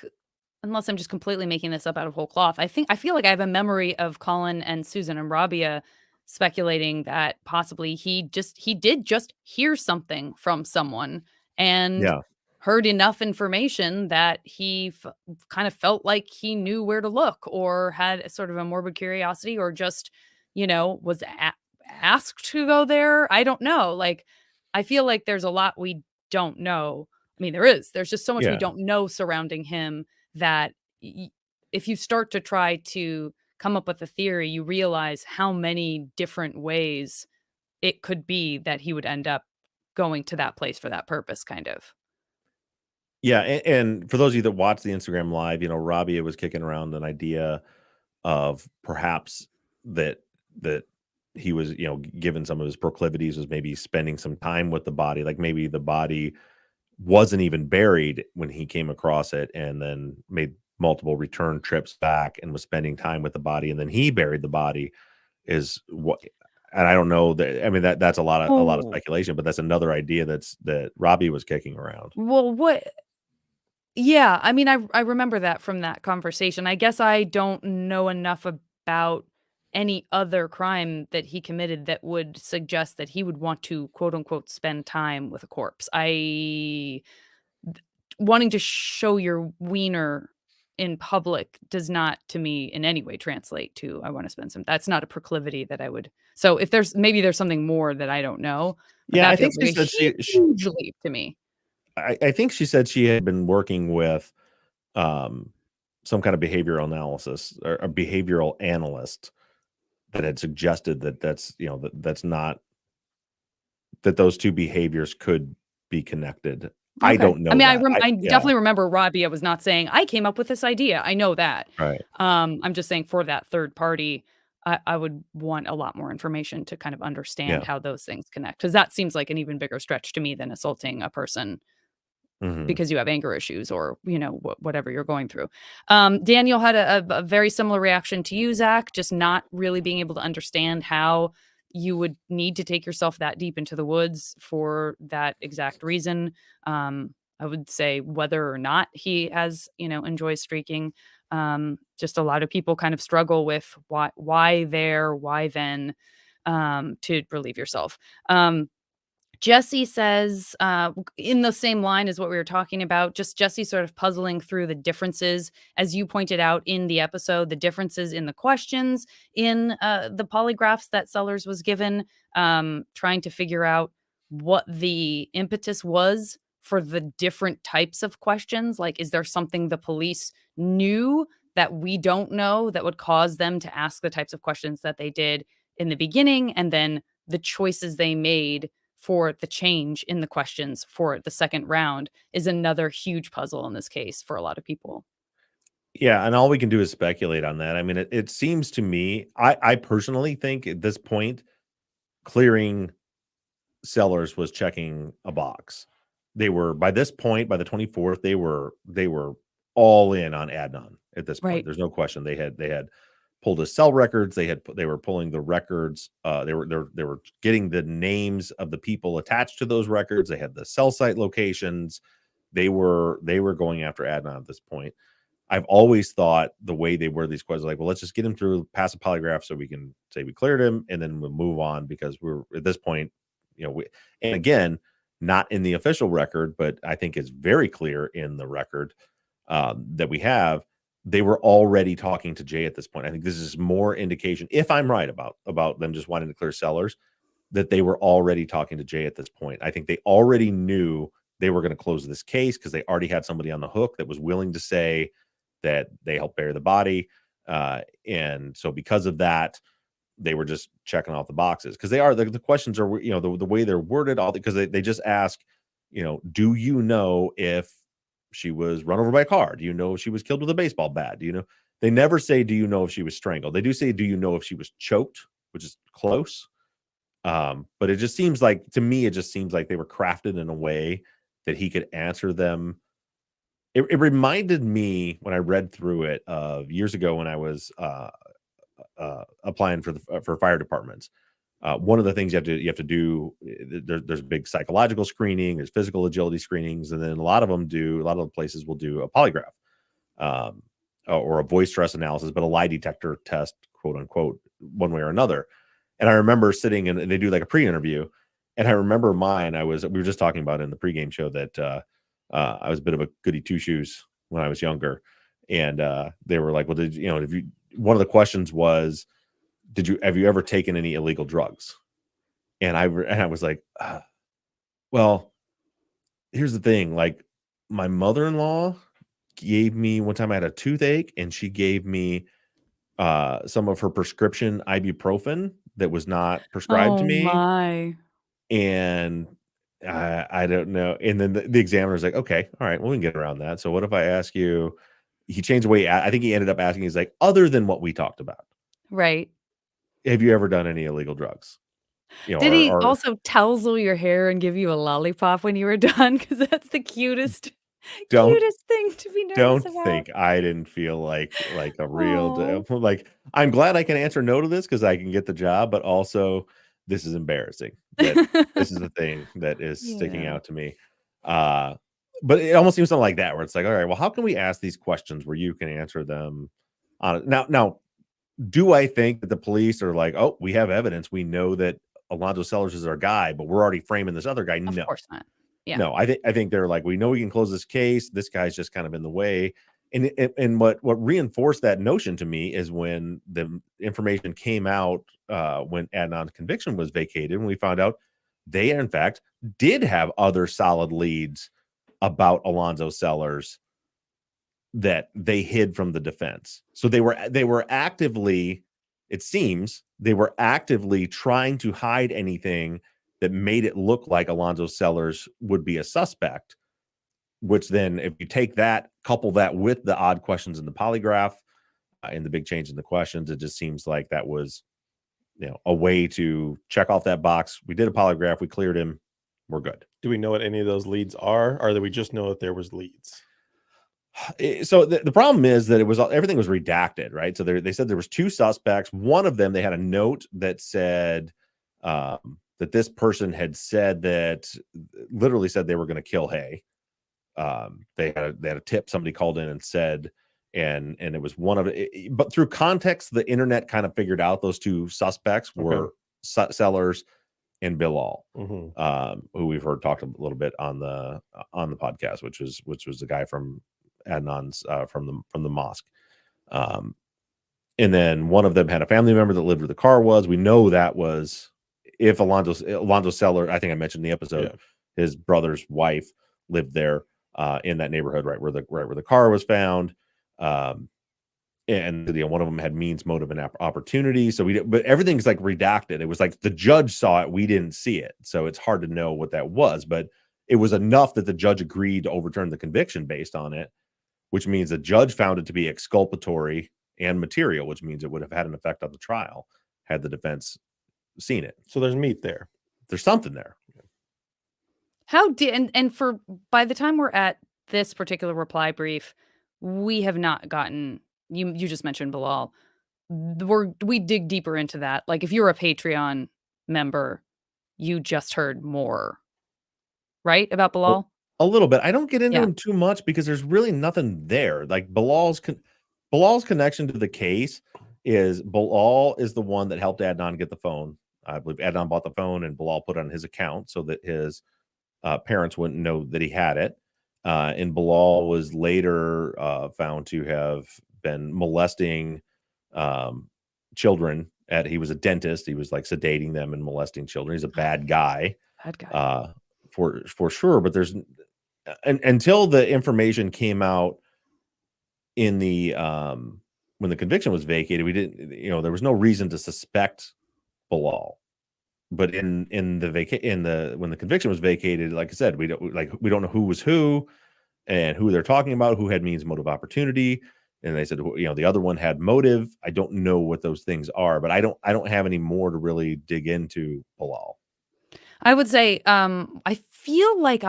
unless I'm just completely making this up out of whole cloth, I feel like I have a memory of Colin and Susan and Rabia speculating that possibly he did just hear something from someone and Yeah. heard enough information that he kind of felt like he knew where to look, or had a sort of a morbid curiosity, or just, was asked to go there. I don't know. Like, I feel like there's a lot we don't know. I mean, there's just so much we Yeah. don't know surrounding him that if you start to try to come up with a theory, you realize how many different ways it could be that he would end up going to that place for that purpose, kind of. Yeah, and for those of you that watch the Instagram live, Rabia was kicking around an idea of perhaps that he was, given some of his proclivities, was maybe spending some time with the body, like maybe the body wasn't even buried when he came across it, and then made multiple return trips back and was spending time with the body, and then he buried the body, is what. And I don't know that. I mean, that's a lot of Oh, speculation, but that's another idea that Robbie was kicking around. well, what? Yeah, I remember that from that conversation. I guess I don't know enough about any other crime that he committed that would suggest that he would want to, quote unquote, spend time with a corpse. Wanting to show your wiener in public does not, to me, in any way translate to I want to spend some. That's not a proclivity that I would. So if there's something more that I don't know, but Yeah, that I think feels she like said a huge leap to me. I think she said she had been working with um, some kind of behavioral analysis or a behavioral analyst that had suggested that's not, that those two behaviors could be connected. I Okay. don't know that. I Yeah, definitely remember Rabia was not saying, "I came up with this idea." I know that. right. I'm just saying for that third party, I would want a lot more information to kind of understand Yeah. how those things connect, because that seems like an even bigger stretch to me than assaulting a person Mhm. because you have anger issues, or, whatever you're going through. Daniel had a very similar reaction to you, Zach, just not really being able to understand how you would need to take yourself that deep into the woods for that exact reason. I would say whether or not he enjoys streaking. Just a lot of people kind of struggle with why there, why then, to relieve yourself. Jesse says, in the same line as what we were talking about, just Jesse sort of puzzling through the differences, as you pointed out in the episode, the differences in the questions in the polygraphs that Sellers was given, trying to figure out what the impetus was for the different types of questions. Like, is there something the police knew that we don't know that would cause them to ask the types of questions that they did in the beginning, and then the choices they made for the change in the questions for the second round is another huge puzzle in this case for a lot of people. Yeah, and all we can do is speculate on that. I mean, it seems to me, I personally think at this point, clearing Sellers was checking a box. They were, by this point, by the 24th, they were all in on Adnan at this point. Right. There's no question. They had pulled his cell records. They were pulling the records. They were getting the names of the people attached to those records. They had the cell site locations. They were going after Adnan at this point. I've always thought the way they were these questions, like, well, let's just get him through, pass a polygraph so we can say we cleared him, and then we'll move on, because we're at this point, and again, not in the official record, but I think it's very clear in the record that we have. They were already talking to Jay at this point. I think this is more indication, if I'm right about them just wanting to clear Sellers, that they were already talking to Jay at this point. I think they already knew they were going to close this case because they already had somebody on the hook that was willing to say that they helped bury the body. And so because of that, they were just checking off the boxes, because they are the questions are, you know, the way they're worded, all because they just ask, you know, do you know if she was run over by a car? Do you know if she was killed with a baseball bat? Do you know? They never say, do you know if she was strangled? They do say, do you know if she was choked, which is close. But it just seems like, to me, it just seems like they were crafted in a way that he could answer them. It reminded me, when I read through it, of years ago when I was applying for fire departments. One of the things you have to do, there's big psychological screening, there's physical agility screenings, and then a lot of the places will do a polygraph, or a voice stress analysis, but a lie detector test, quote unquote, one way or another. And I remember sitting and they do like a pre-interview, and I remember mine. We were just talking about in the pregame show that I was a bit of a goody two shoes when I was younger, and they were like, "Well, one of the questions was, have you ever taken any illegal drugs?" And I was like, well, here's the thing. Like, my mother-in-law gave me, one time I had a toothache, and she gave me some of her prescription ibuprofen that was not prescribed to Oh me. my. And I don't know. And then the examiner's like, okay, all right, well, we can get around that. So what if I ask you, he changed the way, I think he ended up asking, he's like, other than what we talked about, Right. have you ever done any illegal drugs? You know, Did he or also tousle your hair and give you a lollipop when you were done? Because that's the cutest don't cutest thing to be nervous don't about. think I didn't feel like a real Oh. like, I'm glad I can answer no to this because I can get the job, but also this is embarrassing that this is the thing that is sticking Yeah. out to me. Uh, but it almost seems something like that, where it's like, all right, well, how can we ask these questions where you can answer them on it? Now, do I think that the police are like, oh, we have evidence, we know that Alonzo Sellers is our guy, but we're already framing this other guy? Of No. course not. Yeah. No, I think they're like, we know we can close this case. This guy's just kind of in the way. And what reinforced that notion to me is when the information came out, when Adnan's conviction was vacated, and we found out they in fact did have other solid leads about Alonzo Sellers that they hid from the defense. So they were actively, it seems, they were actively trying to hide anything that made it look like Alonzo Sellers would be a suspect, which then, if you take that, couple that with the odd questions in the polygraph, and the big change in the questions, it just seems like that was, a way to check off that box. We did a polygraph, we cleared him, we're good. Do we know what any of those leads are, or do we just know that there was leads? So the problem is that everything was redacted, right? So they said there was two suspects. One of them, they had a note that said that this person had said that, literally said they were going to kill Hay. They had a tip. Somebody called in and said, and it was one of it. But through context, the internet kind of figured out those two suspects were Sellers and Bilal, who we've heard talked a little bit on the podcast, which was the guy from Adnan's from the mosque. And then one of them had a family member that lived where the car was. We know that was, if Alonzo Sellers, I think I mentioned in the episode, his brother's wife lived there, in that neighborhood, right where the car was found. And one of them had means, motive, and opportunity. So but everything's like redacted. It was like the judge saw it, we didn't see it, so it's hard to know what that was. But it was enough that the judge agreed to overturn the conviction based on it, which means the judge found it to be exculpatory and material, which means it would have had an effect on the trial had the defense seen it. So there's meat there. There's something there. And for by the time we're at this particular reply brief, we have not gotten, you just mentioned Bilal. We dig deeper into that. Like, if you're a Patreon member, you just heard more, right, about Bilal? A little bit. I don't get into Yeah. him too much because there's really nothing there. Like, Bilal's connection to the case is, Bilal is the one that helped Adnan get the phone. I believe Adnan bought the phone and Bilal put it on his account so that his parents wouldn't know that he had it. And Bilal was later found to have been molesting children. He was a dentist. He was like sedating them and molesting children. He's a bad guy. Bad guy. For sure. But there's until the information came out in the when the conviction was vacated, we didn't, there was no reason to suspect Bilal. But when the conviction was vacated, like I said, we don't know who was who and who they're talking about, who had means, motive, opportunity. And they said, the other one had motive. I don't know what those things are, but I don't have any more to really dig into Bilal. I would say, I feel like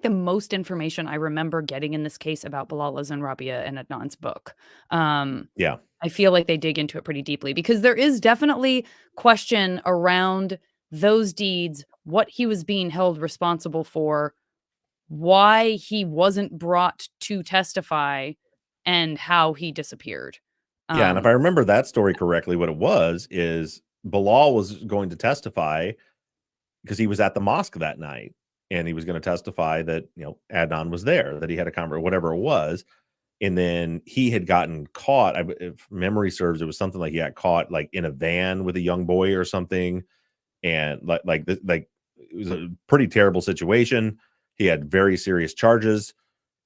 the most information I remember getting in this case about Bilal is in Rabia and Adnan's book. Yeah. I feel like they dig into it pretty deeply because there is definitely question around those deeds, what he was being held responsible for, why he wasn't brought to testify, and how he disappeared. Yeah, and if I remember that story correctly, what it was is Bilal was going to testify because he was at the mosque that night, and he was going to testify that Adnan was there, that he had a conversation, whatever it was, and then he had gotten caught. If memory serves, it was something like he got caught like in a van with a young boy or something, and like it was a pretty terrible situation. He had very serious charges.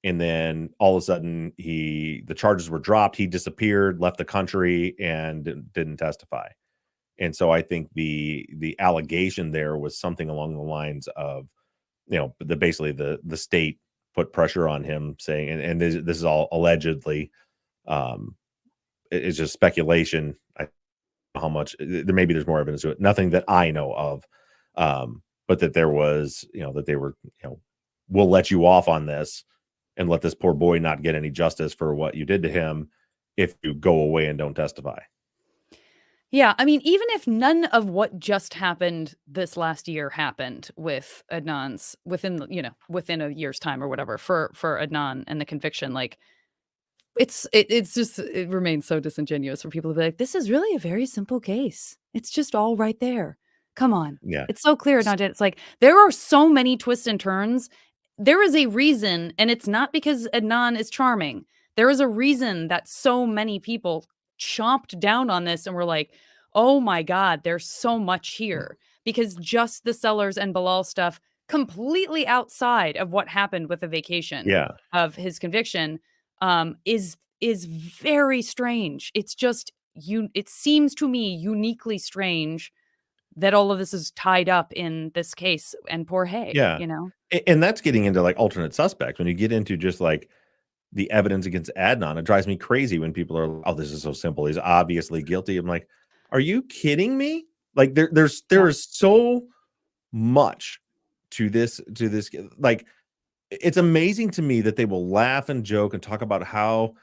And then all of a sudden the charges were dropped. He disappeared, left the country, and didn't testify. And so I think the allegation there was something along the lines of, basically the state put pressure on him saying, and this is all allegedly, it's just speculation. How much there's more evidence to it. Nothing that I know of. But that there was, that they were, we'll let you off on this and let this poor boy not get any justice for what you did to him if you go away and don't testify. Yeah, I mean, even if none of what just happened this last year happened with Adnan's within a year's time or whatever for Adnan and the conviction, like it remains so disingenuous for people to be like, this is really a very simple case. It's just all right there. Come on. Yeah. It's so clear. Not it's like there are so many twists and turns. There is a reason, and it's not because Adnan is charming. There is a reason that so many people chomped down on this and were like, oh my God, there's so much here. Because just the Sellers and Bilal stuff, completely outside of what happened with the vacation of his conviction, is very strange. It's just it seems to me uniquely strange that all of this is tied up in this case and poor Hay. Yeah. And that's getting into like alternate suspects. When you get into just like the evidence against Adnan, it drives me crazy when people are, oh, this is so simple. He's obviously guilty. I'm like, are you kidding me? Like there is so much to this. Like, it's amazing to me that they will laugh and joke and talk about how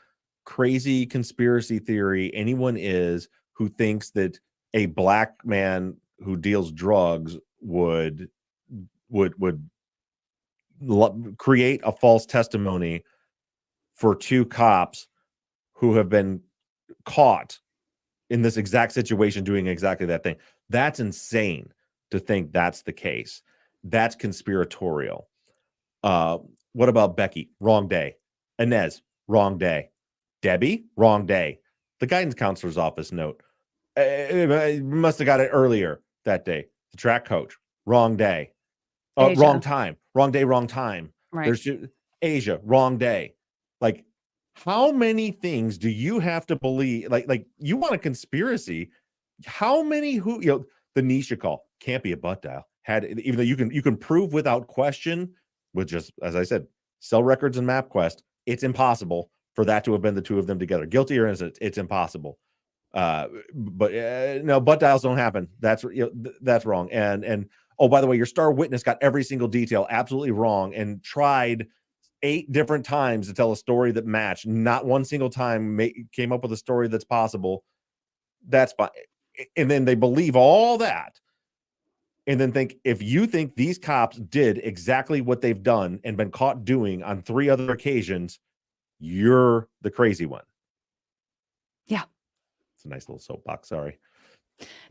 crazy conspiracy theory anyone is who thinks that a black man who deals drugs would create a false testimony for two cops who have been caught in this exact situation doing exactly that thing. That's insane to think that's the case. That's conspiratorial. What about Becky? Wrong day. Inez, wrong day. Debbie, wrong day. The guidance counselor's office note. Must have got it earlier that day. The track coach, wrong day. Wrong time. Wrong day, wrong time. Right. There's Asia, wrong day. Like, how many things do you have to believe? Like you want a conspiracy? How many the Nisha call can't be a butt dial. Even though you can prove without question with just, as I said, cell records and MapQuest, it's impossible for that to have been the two of them together. Guilty or innocent, it's impossible. But no, butt dials don't happen. That's wrong. And oh, by the way, your star witness got every single detail absolutely wrong and tried 8 different times to tell a story that matched. Not one single time came up with a story that's possible. That's fine. And then they believe all that. And then think, if you think these cops did exactly what they've done and been caught doing on 3 other occasions, you're the crazy one. Yeah. It's a nice little soapbox. Sorry.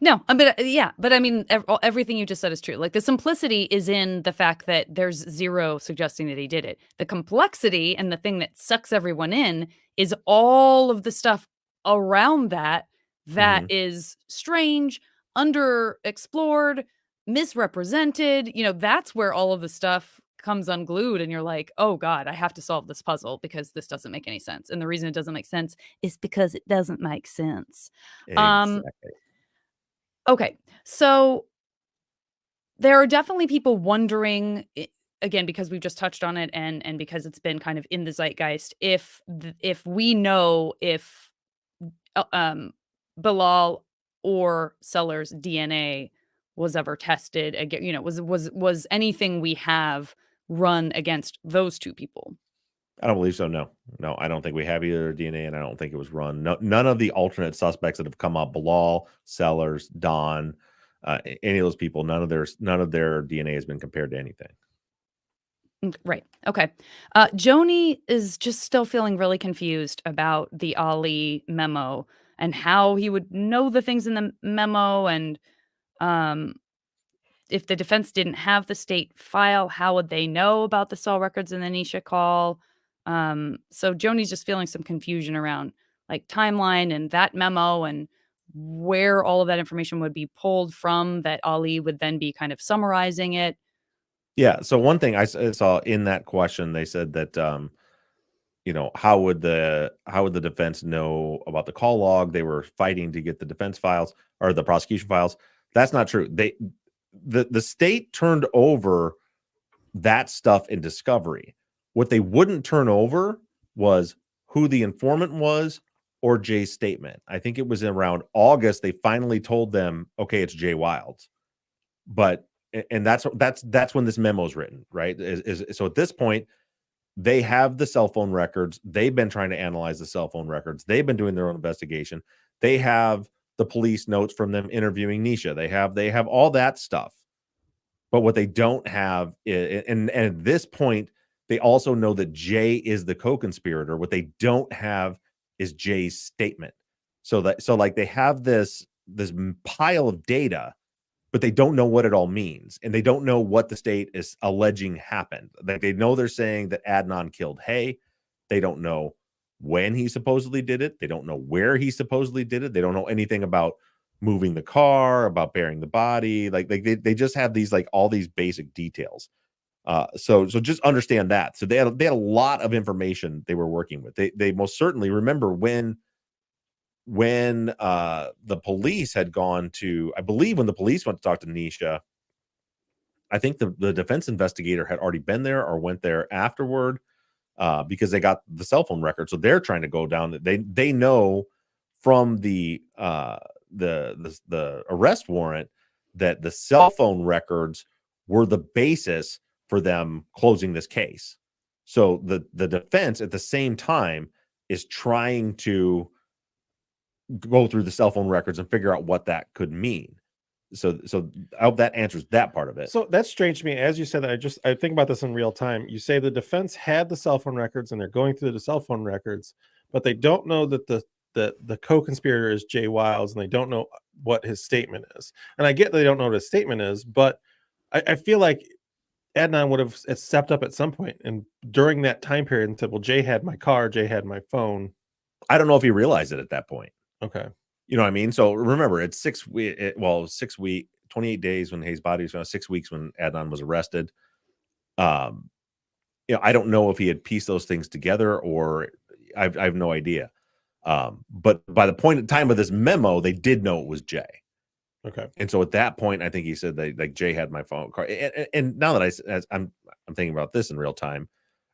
No, but I mean, everything you just said is true. Like the simplicity is in the fact that there's zero suggesting that he did it. The complexity and the thing that sucks everyone in is all of the stuff around that is strange, underexplored, misrepresented. That's where all of the stuff comes unglued and you're like, oh God, I have to solve this puzzle because this doesn't make any sense. And the reason it doesn't make sense is because it doesn't make sense. Um, Exactly. okay. So there are definitely people wondering, again, because we've just touched on it, and because it's been kind of in the zeitgeist, if we know if Bilal or Sellers' DNA was ever tested again, was anything we have run against those two people. I don't believe so. No, no, I don't think we have either DNA, and I don't think it was run. No, none of the alternate suspects that have come up, Bilal, Sellers, Don, any of those people, none of their DNA has been compared to anything. Right. Okay. Joni is just still feeling really confused about the Ali memo and how he would know the things in the memo. And um, if the defense didn't have the state file, how would they know about the cell records in the Nisha call? So Joni's just feeling some confusion around like timeline and that memo and where all of that information would be pulled from that Ali would then be kind of summarizing it. Yeah. So one thing I saw in that question, they said that how would the defense know about the call log? They were fighting to get the defense files or the prosecution files. That's not true. The state turned over that stuff in discovery. What they wouldn't turn over was who the informant was or Jay's statement. I think it was around August they finally told them, okay, it's Jay Wilds. But and that's when this memo is written, right? So at this point, they have the cell phone records. They've been trying to analyze the cell phone records. They've been doing their own investigation. They have the police notes from them interviewing Nisha. They have all that stuff. But what they don't have is, and at this point, they also know that Jay is the co-conspirator. What they don't have is Jay's statement. So like they have this pile of data, but they don't know what it all means, and they don't know what the state is alleging happened. Like they know they're saying that Adnan killed Hay. They don't know when he supposedly did it. They don't know where he supposedly did it. They don't know anything about moving the car, about burying the body. Like they just have these like all these basic details. So just understand that. So they had a lot of information they were working with. They most certainly remember when the police had gone to, I believe when the police went to talk to Nisha, I think the defense investigator had already been there or went there afterward, because they got the cell phone record. So they're trying to go down. They know from the arrest warrant that the cell phone records were the basis for them closing this case. So the defense at the same time is trying to go through the cell phone records and figure out what that could mean. So I hope that answers that part of it. So that's strange to me. As you said that, I think about this in real time. You say the defense had the cell phone records and they're going through the cell phone records, but they don't know that the co-conspirator is Jay Wilds, and they don't know what his statement is. And I get they don't know what his statement is, but I feel like Adnan would have stepped up at some point and during that time period and said, well, Jay had my car, Jay had my phone. I don't know if he realized it at that point. Okay. You know what I mean? So remember, it's 6 weeks, 28 days when Hayes' body was found, 6 weeks when Adnan was arrested. I don't know if he had pieced those things together, or I have no idea. But by the point in time of this memo, they did know it was Jay. Okay. And so at that point, I think he said that like Jay had my phone card. And now that I'm thinking about this in real time,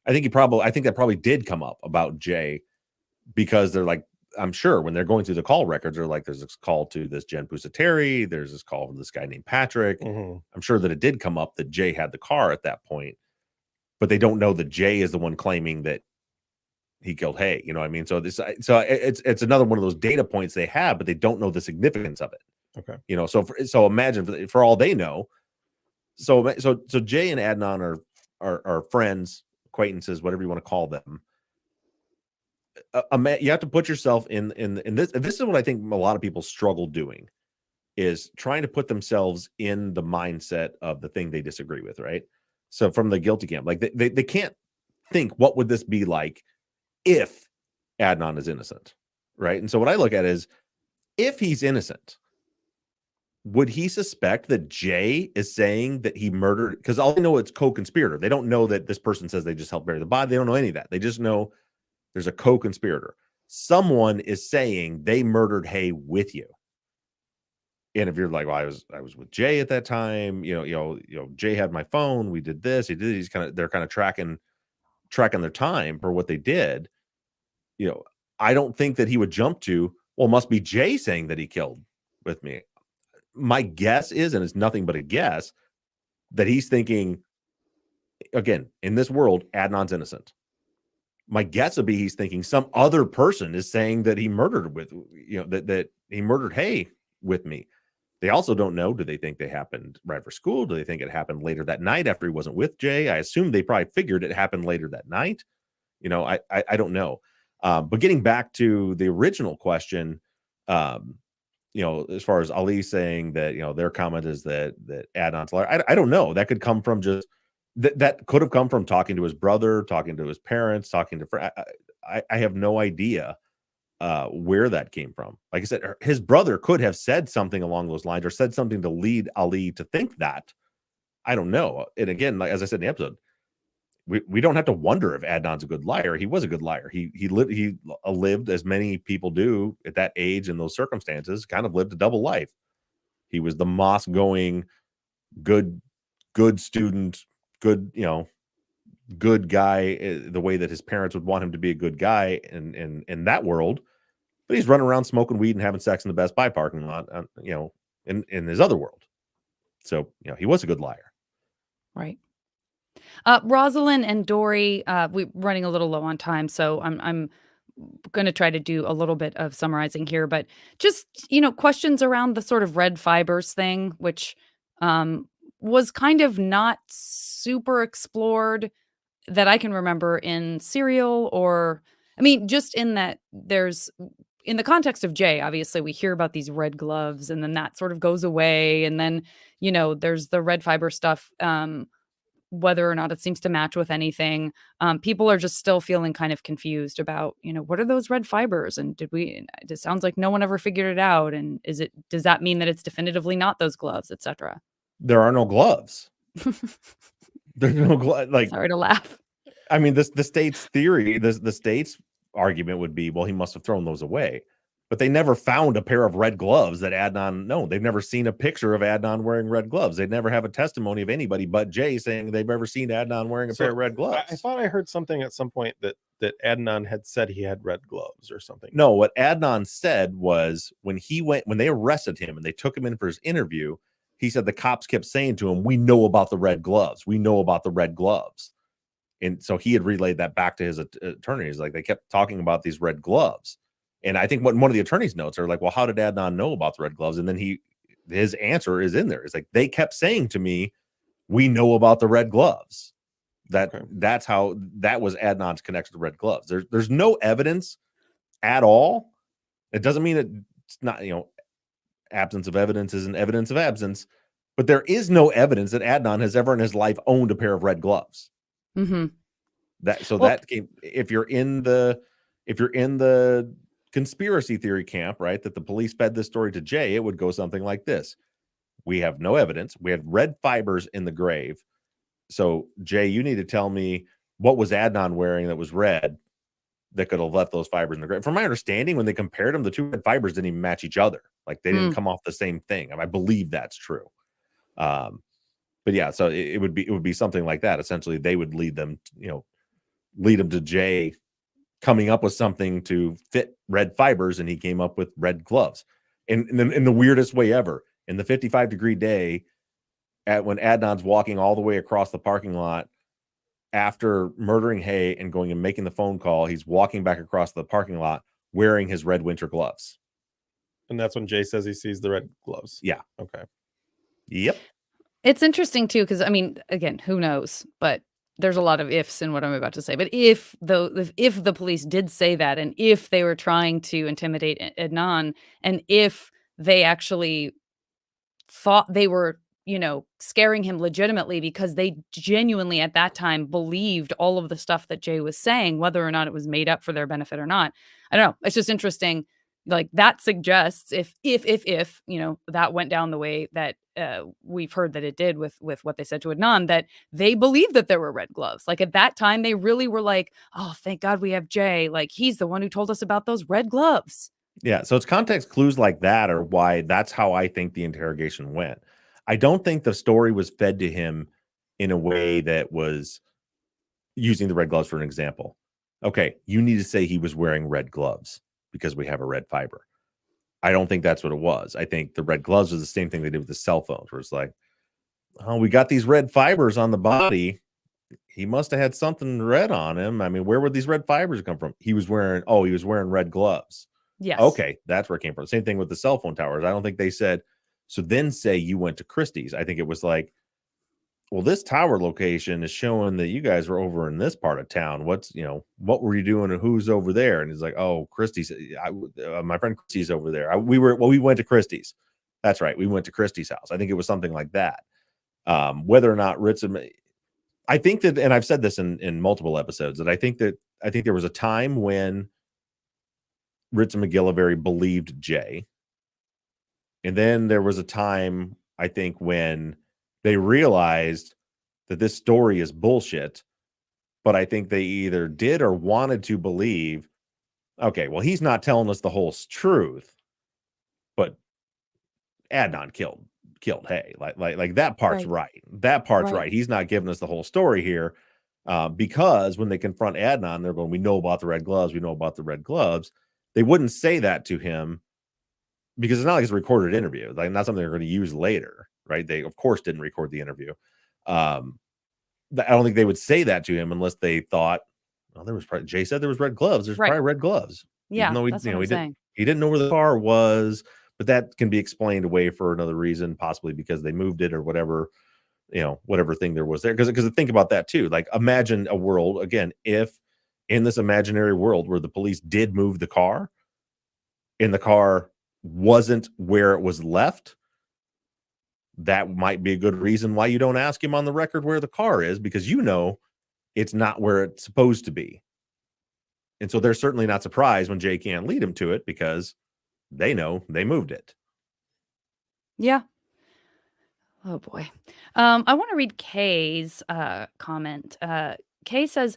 I think that probably did come up about Jay, because they're like, I'm sure when they're going through the call records, they're like, there's this call to this Jen Pusateri, there's this call to this guy named Patrick. Mm-hmm. I'm sure that it did come up that Jay had the car at that point, but they don't know that Jay is the one claiming that he killed Hay. You know what I mean? So it's another one of those data points they have, but they don't know the significance of it. Okay. So imagine for all they know. So Jay and Adnan are friends, acquaintances, whatever you want to call them. You have to put yourself in this. This is what I think a lot of people struggle doing, is trying to put themselves in the mindset of the thing they disagree with, right? So from the guilty camp, like they can't think, what would this be like if Adnan is innocent, right? And so what I look at is, if he's innocent, would he suspect that Jay is saying that he murdered? Because all they know it's co-conspirator. They don't know that this person says they just helped bury the body. They don't know any of that. They just know there's a co-conspirator. Someone is saying they murdered Hay with you. And if you're like, well, I was with Jay at that time, Jay had my phone. We did this. He did. They're kind of tracking their time for what they did. I don't think that he would jump to, well, it must be Jay saying that he killed with me. My guess is, and it's nothing but a guess, that he's thinking, again, in this world, Adnan's innocent. My guess would be he's thinking some other person is saying that he murdered that he murdered Hay with me. They also don't know, do they think they happened right after school? Do they think it happened later that night after he wasn't with Jay? I assume they probably figured it happened later that night. I don't know. But getting back to the original question, as far as Ali saying that, their comment is that Adnan's liar, I don't know. That could come from just that could have come from talking to his brother, talking to his parents, talking to friends. I have no idea where that came from. Like I said, his brother could have said something along those lines or said something to lead Ali to think that. I don't know. And again, like as I said in the episode, we don't have to wonder if Adnan's a good liar. He was a good liar. He lived as many people do at that age in those circumstances, kind of lived a double life. He was the mosque going, good student, good, good guy, the way that his parents would want him to be a good guy in that world. But he's running around smoking weed and having sex in the Best Buy parking lot, in his other world. So, he was a good liar. Right. Rosalind and Dory, we're running a little low on time, so I'm going to try to do a little bit of summarizing here, but just, questions around the sort of red fibers thing, which was kind of not super explored that I can remember in Serial, or, I mean, just in that in the context of Jay, obviously we hear about these red gloves and then that sort of goes away. And then, there's the red fiber stuff, whether or not it seems to match with anything. People are just still feeling kind of confused about, what are those red fibers? And it sounds like no one ever figured it out. And does that mean that it's definitively not those gloves, etc.? There are no gloves. There's no like. Sorry to laugh. I mean, the state's theory, the state's argument would be, well, he must have thrown those away. But they never found a pair of red gloves that Adnan. No, they've never seen a picture of Adnan wearing red gloves. They never have a testimony of anybody but Jay saying they've ever seen Adnan wearing a pair of red gloves. I thought I heard something at some point that Adnan had said he had red gloves or something. No, what Adnan said was when they arrested him and they took him in for his interview, he said the cops kept saying to him, "We know about the red gloves. We know about the red gloves." And so he had relayed that back to his attorneys. Like, they kept talking about these red gloves. And I think what one of the attorney's notes are like, well, how did Adnan know about the red gloves? And then his answer is in there. It's like, they kept saying to me, we know about the red gloves. That's how that was Adnan's connection to red gloves. There's no evidence at all. It doesn't mean it's not, absence of evidence isn't evidence of absence, but there is no evidence that Adnan has ever in his life owned a pair of red gloves. Mm-hmm. That came, if you're in the conspiracy theory camp, right, that the police fed this story to Jay, it would go something like this. We have no evidence. We had red fibers in the grave. So, Jay, you need to tell me what was Adnan wearing that was red that could have left those fibers in the grave. From my understanding, when they compared them, the two red fibers didn't even match each other. Like, they didn't come off the same thing. I believe that's true. But yeah, so it would be something like that. Essentially, they would lead them to Jay coming up with something to fit red fibers, and he came up with red gloves. In the weirdest way ever, in the 55-degree day, when Adnan's walking all the way across the parking lot after murdering Hay and going and making the phone call, he's walking back across the parking lot wearing his red winter gloves. And that's when Jay says he sees the red gloves. Yeah. Okay. Yep. It's interesting too, because I mean, again, who knows? But there's a lot of ifs in what I'm about to say. But if the police did say that, and if they were trying to intimidate Adnan, and if they actually thought they were, scaring him legitimately because they genuinely at that time believed all of the stuff that Jay was saying, whether or not it was made up for their benefit or not. I don't know. It's just interesting Like, that suggests if, that went down the way that, we've heard that it did with what they said to Adnan, that they believed that there were red gloves. Like, at that time, they really were like, "Oh, thank God we have Jay. Like, he's the one who told us about those red gloves." Yeah, so it's context clues like that are why that's how I think the interrogation went. I don't think the story was fed to him in a way that was using the red gloves for an example. Okay, you need to say he was wearing red gloves because we have a red fiber. I don't think that's what it was. I think the red gloves was the same thing they did with the cell phones, where it's like, oh, we got these red fibers on the body. He must have had something red on him. I mean, where would these red fibers come from? He was wearing red gloves. Yes. Okay, that's where it came from. Same thing with the cell phone towers. I don't think they said, so then say you went to Christie's. I think it was like, well, this tower location is showing that you guys were over in this part of town. What were you doing and who's over there? And he's like, oh, Christie's. My friend Christie's over there. We went to Christie's. That's right. We went to Christie's house. I think it was something like that. Whether or not I think that, and I've said this in multiple episodes, that I think there was a time when Ritz and McGillivray believed Jay. And then there was a time, I think, when they realized that this story is bullshit. But I think they either did or wanted to believe, okay, well, he's not telling us the whole truth, but Adnan killed Hay. Like that part's right. That part's right. He's not giving us the whole story here. Because when they confront Adnan, they're going, we know about the red gloves. We know about the red gloves. They wouldn't say that to him because it's not like it's a recorded interview. Like, not something they're going to use later, right? They, of course, didn't record the interview. I don't think they would say that to him unless they thought, well, Jay said there was red gloves. There's probably red gloves. Yeah, even though that's what I'm saying. He didn't know where the car was, but that can be explained away for another reason, possibly because they moved it or whatever. Whatever thing there was there. Because think about that too. Like, imagine a world, again, if in this imaginary world where the police did move the car and the car wasn't where it was left, that might be a good reason why you don't ask him on the record where the car is, because it's not where it's supposed to be. And so they're certainly not surprised when Jay can't lead him to it because they know they moved it. Yeah. Oh boy. I want to read Kay's comment. Kay says,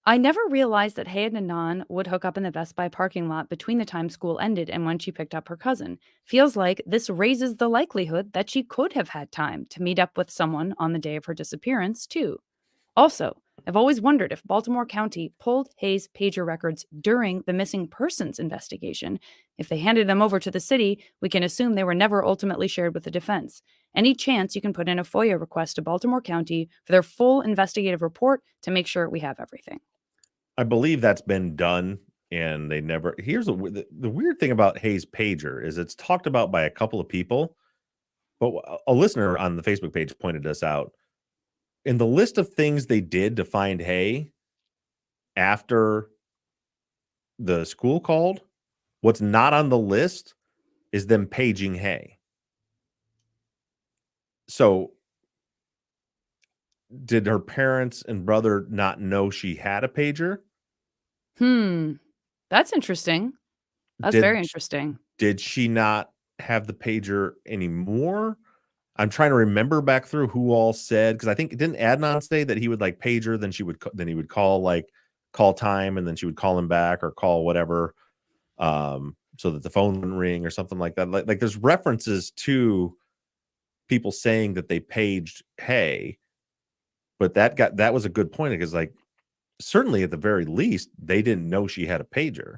I never realized that Hay and Adnan would hook up in the Best Buy parking lot between the time school ended and when she picked up her cousin. Feels like this raises the likelihood that she could have had time to meet up with someone on the day of her disappearance, too. Also, I've always wondered if Baltimore County pulled Hay's pager records during the missing persons investigation. If they handed them over to the city, we can assume they were never ultimately shared with the defense. Any chance you can put in a FOIA request to Baltimore County for their full investigative report to make sure we have everything? I believe that's been done, and they never. Here's the weird thing about Hay's pager is it's talked about by a couple of people, but a listener on the Facebook page pointed this out. In the list of things they did to find Hay after the school called, what's not on the list is them paging Hay. So did her parents and brother not know she had a pager? That's interesting. That's very interesting. Did she not have the pager anymore? I'm trying to remember back through who all said, because I think, didn't Adnan say that he would like pager, then he would call time, and then she would call him back or call whatever, so that the phone wouldn't ring or something like that. Like there's references to people saying that they paged Hay, but that was a good point, because like certainly at the very least they didn't know she had a pager.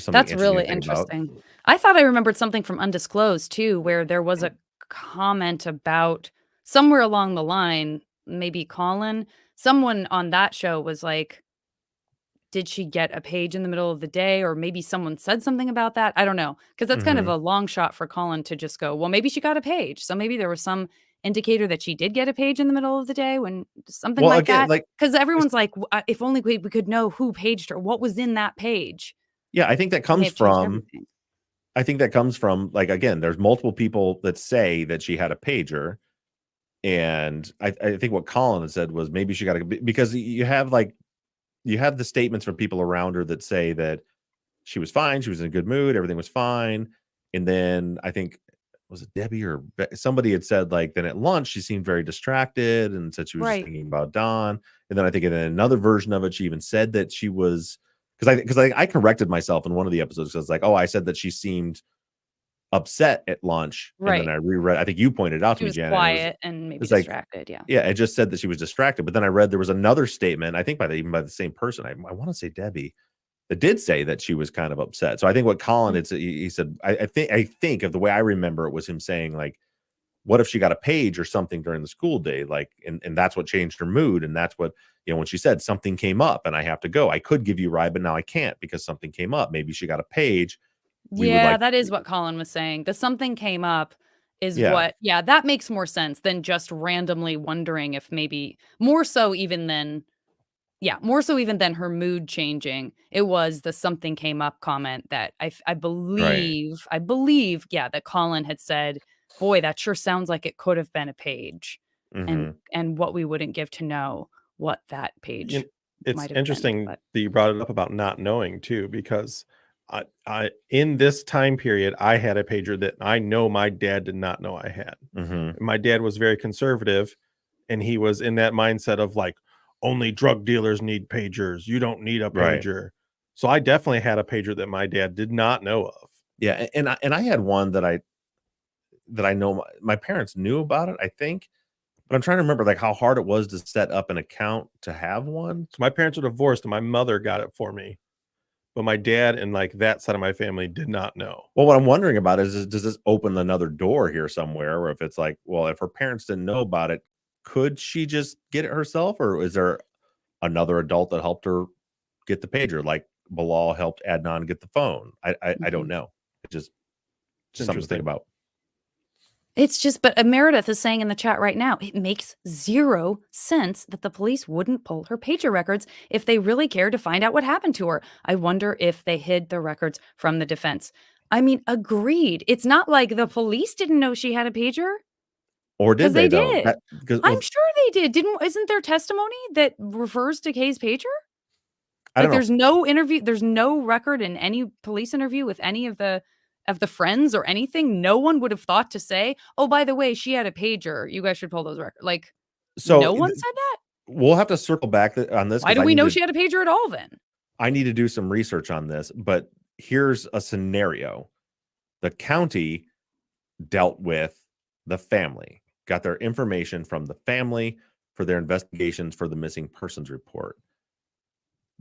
That's really interesting. I thought I remembered something from Undisclosed too, where there was a comment about somewhere along the line, maybe Colin, someone on that show was like, did she get a page in the middle of the day? Or maybe someone said something about that. I don't know. Because that's kind of a long shot for Colin to just go, well, maybe she got a page. So maybe there was some indicator that she did get a page in the middle of the day, when something like that. Because everyone's like, if only we could know who paged her, what was in that page. Yeah, I think that comes from like, again, there's multiple people that say that she had a pager. And I think what Colin had said was maybe she got because you have the statements from people around her that say that she was fine. She was in a good mood. Everything was fine. And then I think, was it Debbie or somebody had said, like, then at lunch, she seemed very distracted and said she was just Right. thinking about Don. And then I think in another version of it, she even said that she was, because I corrected myself in one of the episodes. So I was like, oh, I said that she seemed upset at lunch. And then Right. I reread, I think you pointed out She to me, was Janet, quiet and maybe it's like, distracted. Yeah. yeah, it just said that she was distracted. But then I read there was another statement, I think even by the same person. I want to say Debbie, that did say that she was kind of upset. So I think what Colin Mm. had said, he said, I think of the way I remember it was him saying, like, what if she got a page or something during the school day? Like, and that's what changed her mood. And that's what, when she said something came up and I have to go, I could give you a ride, but now I can't because something came up. Maybe she got a page. We would Yeah, like, that is what Colin was saying. The something came up is yeah, what yeah, that makes more sense than just randomly wondering if maybe more so even than yeah, more so even than her mood changing. It was the something came up comment that I right. believe, yeah, that Colin had said, "Boy, that sure sounds like it could have been a page." Hmm. And what we wouldn't give to know what that You page it's might have been, interesting but that you brought it up about not knowing too, because I in this time period, I had a pager that I know my dad did not know I had. Hmm. My dad was very conservative, and he was in that mindset of like, only drug dealers need pagers. You don't need a Right. pager. So I definitely had a pager that my dad did not know of. Yeah. And I had one that I know my parents knew about it, I think, but I'm trying to remember, like, how hard it was to set up an account to have one. So my parents were divorced and my mother got it for me. But my dad and like that side of my family did not know. Well, what I'm wondering about is does this open another door here somewhere, or if it's like, well, if her parents didn't know about it, could she just get it herself, or is there another adult that helped her get the pager, like Bilal helped Adnan get the phone? I don't mhm. know. It's It's just something to think interesting. about. It's just but Meredith is saying in the chat right now, it makes 0 sense that the police wouldn't pull her pager records if they really cared to find out what happened to her. I wonder if they hid the records from the defense. I mean, agreed. It's not like the police didn't know she had a pager, Or because did they they though? did. That because I'm well, sure they did. Didn't isn't there testimony that refers to Kay's pager? I don't Like, know. there's no record in any police interview with any of the friends or anything. No one would have thought to say, "Oh, by the way, she had a pager. You guys should pull those records." Like, So no one said that? we'll have to circle back on this Why because do we know she had a pager at all then? I need to do some research on this. But here's a scenario: the county dealt with the family, got their information from the family for their investigations for the missing persons report.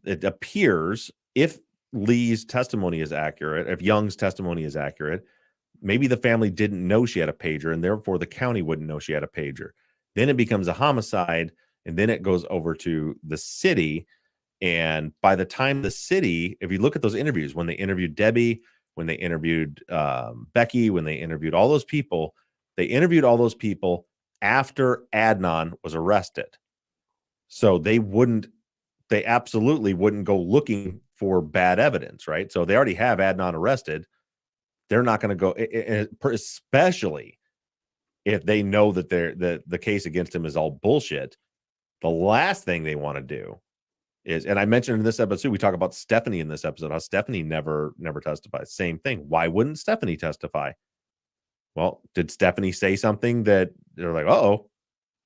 It appears, if Lee's testimony is accurate, if Young's testimony is accurate, maybe the family didn't know she had a pager and therefore the county wouldn't know she had a pager. Then it becomes a homicide and then it goes over to the city. And by the time the city, if you look at those interviews, when they interviewed Debbie, when they interviewed Becky, when they interviewed all those people, they interviewed all those people after Adnan was arrested. So they absolutely wouldn't go looking for bad evidence, right? So they already have Adnan arrested. They're not going to go, especially if they know that the case against him is all bullshit. The last thing they want to do is, and I mentioned in this episode, we talk about Stephanie in this episode, how Stephanie never testifies. Same thing. Why wouldn't Stephanie testify? Well, did Stephanie say something that they're like, oh,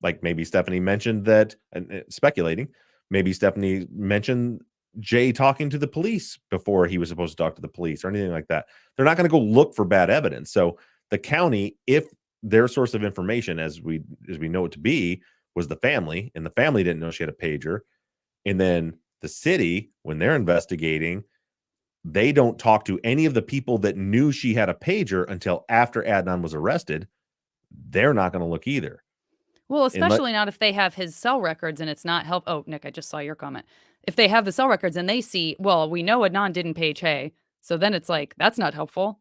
like maybe Stephanie mentioned that, and speculating, maybe Stephanie mentioned Jay talking to the police before he was supposed to talk to the police or anything like that. They're not going to go look for bad evidence. So the county, if their source of information, as we know it to be, was the family, and the family didn't know she had a pager, and then the city, when they're investigating, they don't talk to any of the people that knew she had a pager until after Adnan was arrested. They're not going to look either. Well, And let especially not if they have his cell records and it's not help oh, Nick, I just saw your comment. If they have the cell records and they see, well, we know Adnan didn't page Hay, so then it's like, that's not helpful.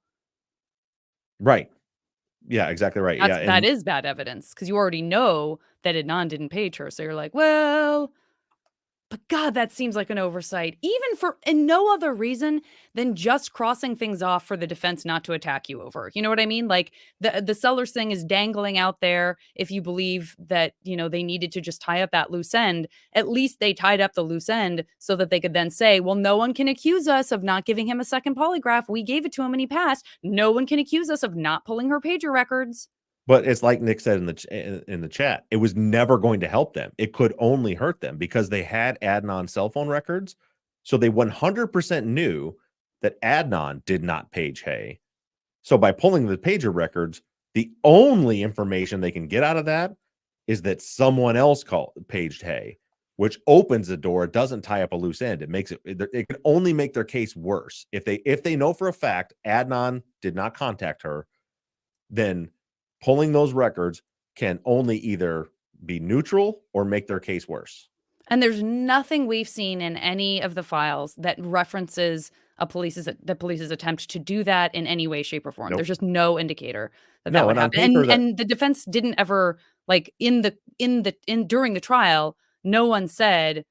right. Yeah, exactly right. Yeah, That and is bad evidence because you already know that Adnan didn't page her, so you're like, "Well, But God, that seems like an oversight, even for and no other reason than just crossing things off for the defense not to attack you over. You know what I mean? Like the Sellers thing is dangling out there. If you believe that, they needed to just tie up that loose end, at least they tied up the loose end so that they could then say, well, no one can accuse us of not giving him a second polygraph. We gave it to him and he passed. No one can accuse us of not pulling her pager records. But it's like Nick said in the chat, it was never going to help them. It could only hurt them because they had Adnan's cell phone records. So they 100% knew that Adnan did not page Hay. So by pulling the pager records, the only information they can get out of that is that someone else paged Hay, which opens the door. It doesn't tie up a loose end. It makes it can only make their case worse. If they know for a fact Adnan did not contact her, then pulling those records can only either be neutral or make their case worse. And there's nothing we've seen in any of the files that references the police's attempt to do that in any way, shape, or form. Nope. There's just no indicator that would happen. And the defense didn't ever, like, during the trial, no one said,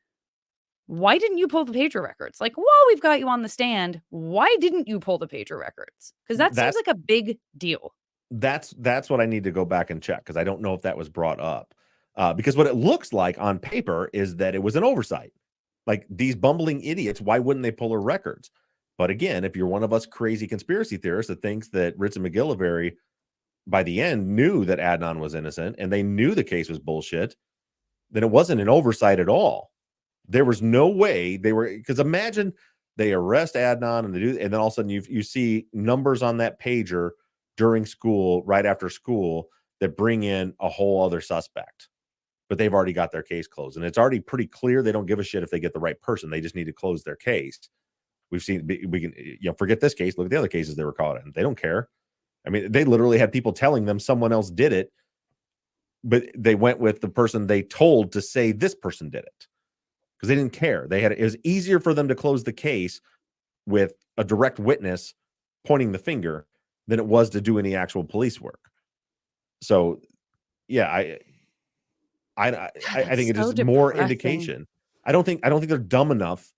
why didn't you pull the pager records? Like, while we've got you on the stand, why didn't you pull the pager records? Because that seems like a big deal. That's what I need to go back and check, because I don't know if that was brought up. Because what it looks like on paper is that it was an oversight. Like, these bumbling idiots, why wouldn't they pull her records? But again, if you're one of us crazy conspiracy theorists that thinks that Ritz and McGillivray by the end knew that Adnan was innocent and they knew the case was bullshit, then it wasn't an oversight at all. There was no way they were, because imagine they arrest Adnan and then all of a sudden you see numbers on that pager during school, right after school, that bring in a whole other suspect. But they've already got their case closed. And it's already pretty clear they don't give a shit if they get the right person. They just need to close their case. We've seen, we can, forget this case. Look at the other cases they were caught in. They don't care. I mean, they literally had people telling them someone else did it, but they went with the person they told to say this person did it because they didn't care. It was easier for them to close the case with a direct witness pointing the finger than it was to do any actual police work. So, yeah, I think it's just more indication. I don't think they're dumb enough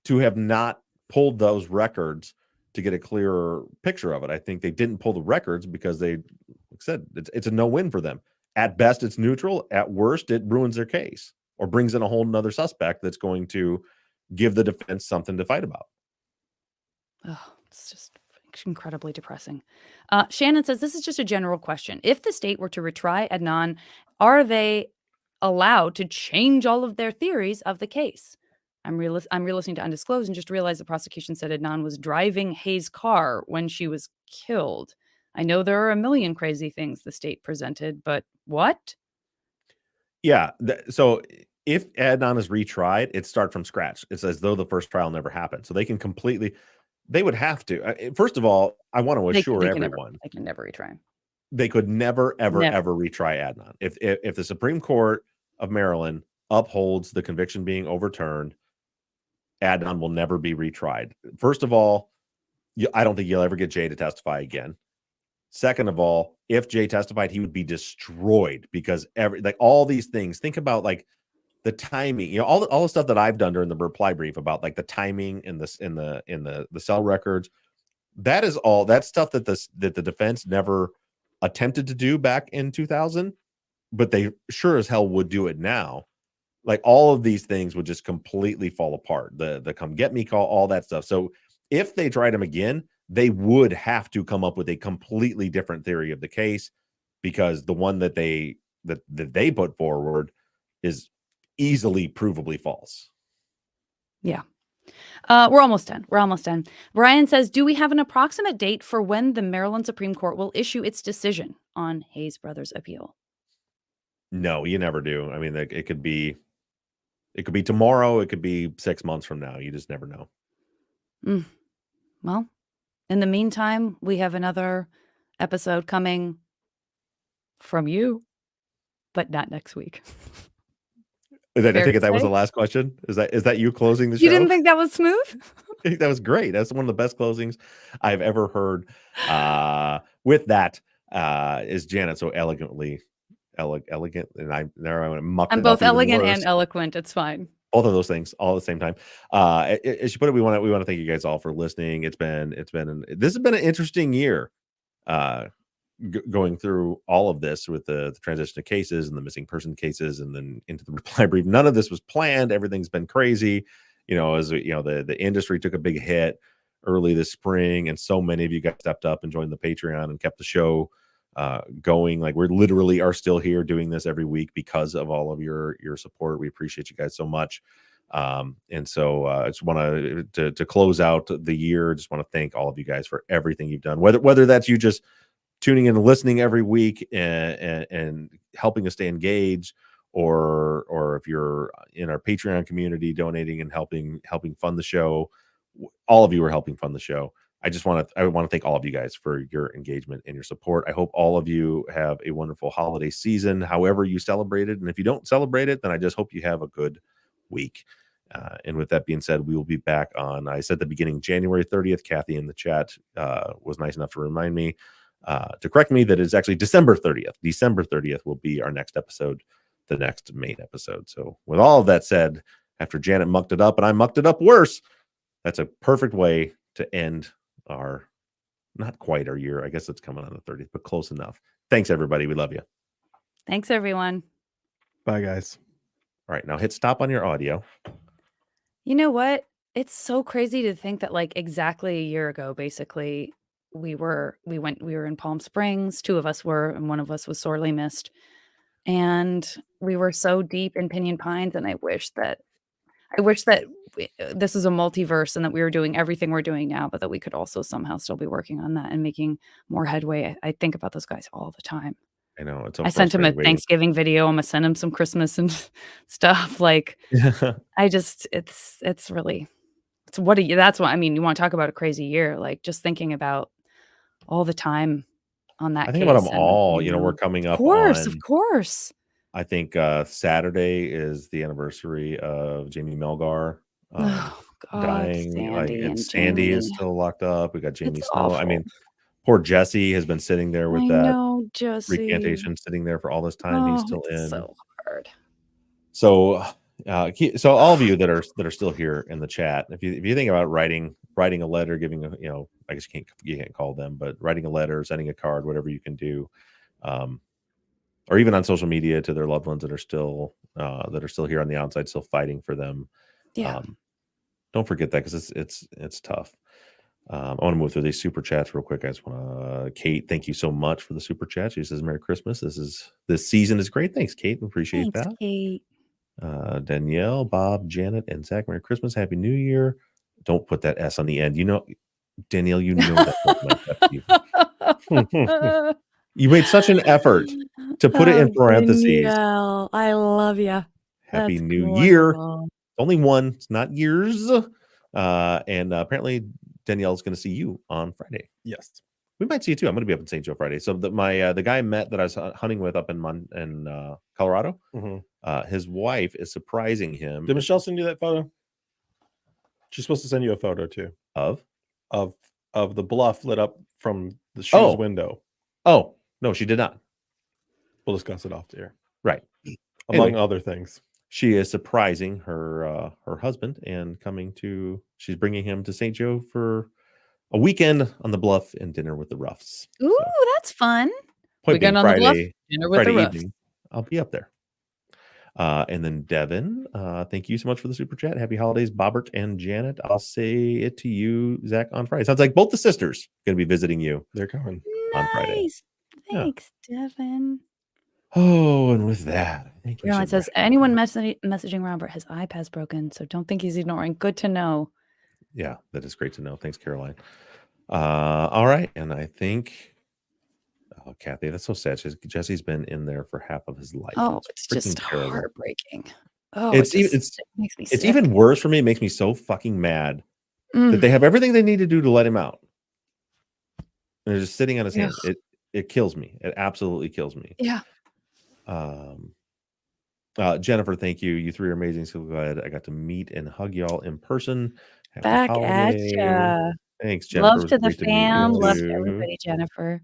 to have not pulled those records to get a clearer picture of it. I think they didn't pull the records because like I said, it's a no-win for them. At best, it's neutral. At worst, it ruins their case or brings in a whole nother suspect that's going to give the defense something to fight about. Oh, it's just incredibly depressing. Shannon says, this is just a general question. If the state were to retry Adnan, are they allowed to change all of their theories of the case? I'm re-listening to Undisclosed and just realized the prosecution said Adnan was driving Hayes' car when she was killed. I know there are a million crazy things the state presented, but what? Yeah. So if Adnan is retried, it starts from scratch. It's as though the first trial never happened. So they can they would have to. First of all, I want to assure everyone they can never retry. They could never, ever retry Adnan. If the Supreme Court of Maryland upholds the conviction being overturned, Adnan will never be retried. First of all, I don't think you'll ever get Jay to testify again. Second of all, if Jay testified, he would be destroyed because all these things. Think about like the timing, all the stuff that I've done during the reply brief about like the timing in the cell records. That is all that stuff that the defense never attempted to do back in 2000, but they sure as hell would do it now. Like all of these things would just completely fall apart. The come get me call, all that stuff. So if they tried him again, they would have to come up with a completely different theory of the case, because the one that they put forward is easily provably false. Yeah. We're almost done. Brian says, do we have an approximate date for when the Maryland Supreme Court will issue its decision on Hayes Brothers' appeal? No, you never do. I mean, it could be tomorrow. It could be 6 months from now. You just never know. Well, in the meantime, we have another episode coming from you, but not next week. I think that was the last question. Is that you closing the show? You didn't think that was smooth? That was great. That's one of the best closings I've ever heard. With that, is Janet so elegant, and I'm both elegant and eloquent. It's fine. Both of those things all at the same time. As you put it, we want to thank you guys all for listening. This has been an interesting year. Going through all of this with the transition of cases and the missing person cases, and then into the reply brief. None of this was planned. Everything's been crazy. As the industry took a big hit early this spring, and so many of you guys stepped up and joined the Patreon and kept the show going. Like, we're literally are still here doing this every week because of all of your support. We appreciate you guys so much. And so I just want to close out the year. Just want to thank all of you guys for everything you've done, whether that's you just tuning in and listening every week and helping us stay engaged, or if you're in our Patreon community donating and helping fund the show. All of you are helping fund the show. I want to thank all of you guys for your engagement and your support. I hope all of you have a wonderful holiday season, however you celebrate it. And if you don't celebrate it, then I just hope you have a good week. And with that being said, we will be back on, I said at the beginning, January 30th. Kathy in the chat was nice enough to remind me to correct me that it's actually December 30th. December 30th will be our next episode, the next main episode. So with all of that said, after Janet mucked it up and I mucked it up worse, that's a perfect way to end our, not quite our year. I guess it's coming on the 30th, but close enough. Thanks, everybody. We love you. Thanks, everyone. Bye, guys. All right, now hit stop on your audio. You know what? It's so crazy to think that, like, exactly a year ago, basically, we were in Palm Springs. Two of us were, and one of us was sorely missed. And we were so deep in Pinyon Pines, and I wish that this is a multiverse and that we were doing everything we're doing now, but that we could also somehow still be working on that and making more headway. I think about those guys all the time. I know, it's so I sent him a frustrating Thanksgiving video. I'm gonna send him some Christmas and stuff. Like, it's really, that's what I mean. You want to talk about a crazy year? Like, just thinking about all the time on that I think case. about them and, all. We're coming up of course. I think Saturday is the anniversary of Jamie Melgar Oh God, dying. Sandy and Sandy is Jamie. still locked up. We got Jamie It's Snow. I awful. mean, poor Jesse has been sitting there with I that know, Jesse. recantation, sitting there for all this time. He's still it's in. so hard. So all of you that are still here in the chat, if you think about writing a letter, giving a, I guess you can't call them, but writing a letter, sending a card, whatever you can do, or even on social media to their loved ones that are still here on the outside, still fighting for them. Yeah. Don't forget that, because it's tough. I want to move through these super chats real quick. I just want to, Kate, thank you so much for the super chat. She says, Merry Christmas. This season is great. Thanks, Kate. Appreciate that. Kate. Danielle, Bob, Janet, and Zach, Merry Christmas. Happy New Year. Don't put that S on the end. Danielle, that. You made such an effort to put it in parentheses. Danielle, I love you. Happy New Year. Only one. It's not years. And apparently Danielle's going to see you on Friday. Yes. We might see you too. I'm going to be up in St. Joe Friday. So the guy I met that I was hunting with up in Colorado, his wife is surprising him. Did Michelle send you that photo? She's supposed to send you a photo too of the bluff lit up from the shoes window. Oh no, she did not. We'll discuss it off the air. Right. Among other things, she is surprising her husband and she's bringing him to St. Joe for a weekend on the bluff and dinner with the Ruffs. Ooh, that's fun. Weekend on Friday, the bluff, dinner with Friday the Ruffs. evening, I'll be up there. And then Devin, thank you so much for the super chat. Happy holidays, Bobbert and Janet. I'll say it to you, Zach, on Friday. Sounds like both the sisters are going to be visiting you. They're coming on Friday. Thanks, Devin. Oh, and with that, I think Caroline says, anyone messaging Robert, his iPad's broken, so don't think he's ignoring. Good to know. Yeah, that is great to know. Thanks, Caroline. All right, and I think, Kathy, that's so sad. Jesse's been in there for half of his life. Oh, it's just terrible. Heartbreaking. Oh, it makes me sick. It's even worse for me. It makes me so fucking mad that they have everything they need to do to let him out, and they're just sitting on his hands. It kills me. It absolutely kills me. Yeah. Jennifer, thank you. You three are amazing. So glad I got to meet and hug y'all in person. Happy Back holiday. at ya. Thanks, Jennifer. Love to the fam. Love to everybody, Jennifer.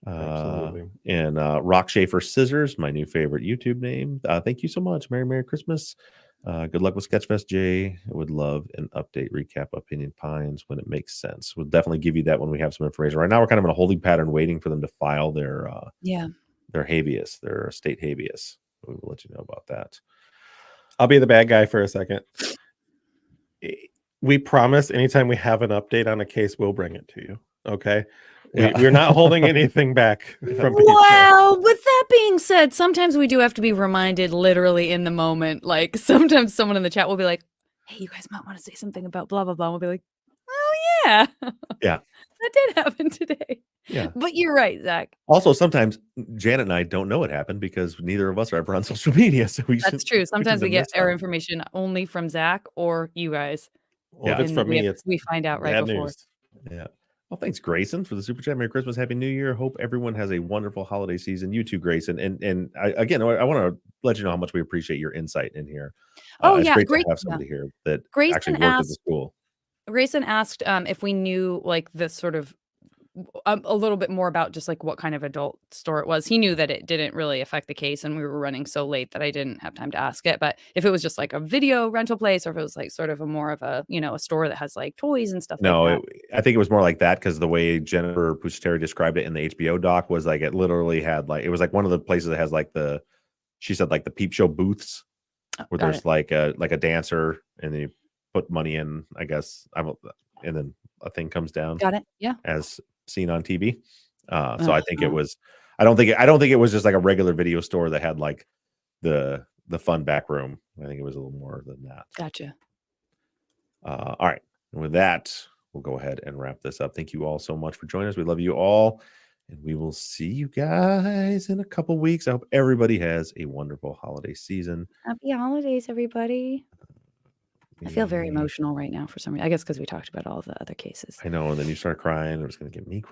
Absolutely. And Rock Schaefer Scissors, my new favorite YouTube name. Thank you so much. Merry Christmas. Good luck with Sketchfest, Jay. I would love an update, recap, Opinion Pines when it makes sense. We'll definitely give you that when we have some information. Right now, we're kind of in a holding pattern, waiting for them to file their habeas, their state habeas. We will let you know about that. I'll be the bad guy for a second. We promise anytime we have an update on a case, we'll bring it to you. Okay. We're not holding anything back from people. Well, with that being said, sometimes we do have to be reminded literally in the moment. Like sometimes someone in the chat will be like, hey, you guys might want to say something about blah, blah, blah. We'll be like, oh, yeah. Yeah. That did happen today. Yeah. But you're right, Zach. Also, sometimes Janet and I don't know what happened because neither of us are ever on social media. So That's true. Sometimes we get our information only from Zach or you guys. Well, if it's from me, we find out right before. News. Yeah. Well, thanks, Grayson, for the super chat. Merry Christmas, Happy New Year. Hope everyone has a wonderful holiday season. You too, Grayson. And I want to let you know how much we appreciate your insight in here. It's great to have somebody here that actually worked at the school. Grayson asked if we knew like the sort of a little bit more about just like what kind of adult store it was. He knew that it didn't really affect the case and we were running so late that I didn't have time to ask it. But if it was just like a video rental place or if it was like sort of a more of a, a store that has like toys and stuff like that. I think it was more like that because the way Jennifer Pusateri described it in the HBO doc was like it literally had like, it was like one of the places that has like she said like the peep show booths where there's like a dancer and then you put money in, I guess, and then a thing comes down. Got it. Yeah. As seen on TV. So I think it was, I don't think it was just like a regular video store that had like the fun back room. I think it was a little more than that. Gotcha. All right. And with that, we'll go ahead and wrap this up. Thank you all so much for joining us. We love you all. And we will see you guys in a couple weeks. I hope everybody has a wonderful holiday season. Happy holidays, everybody. I feel very emotional right now for some reason. I guess because we talked about all the other cases. I know. And then you start crying. It was going to get me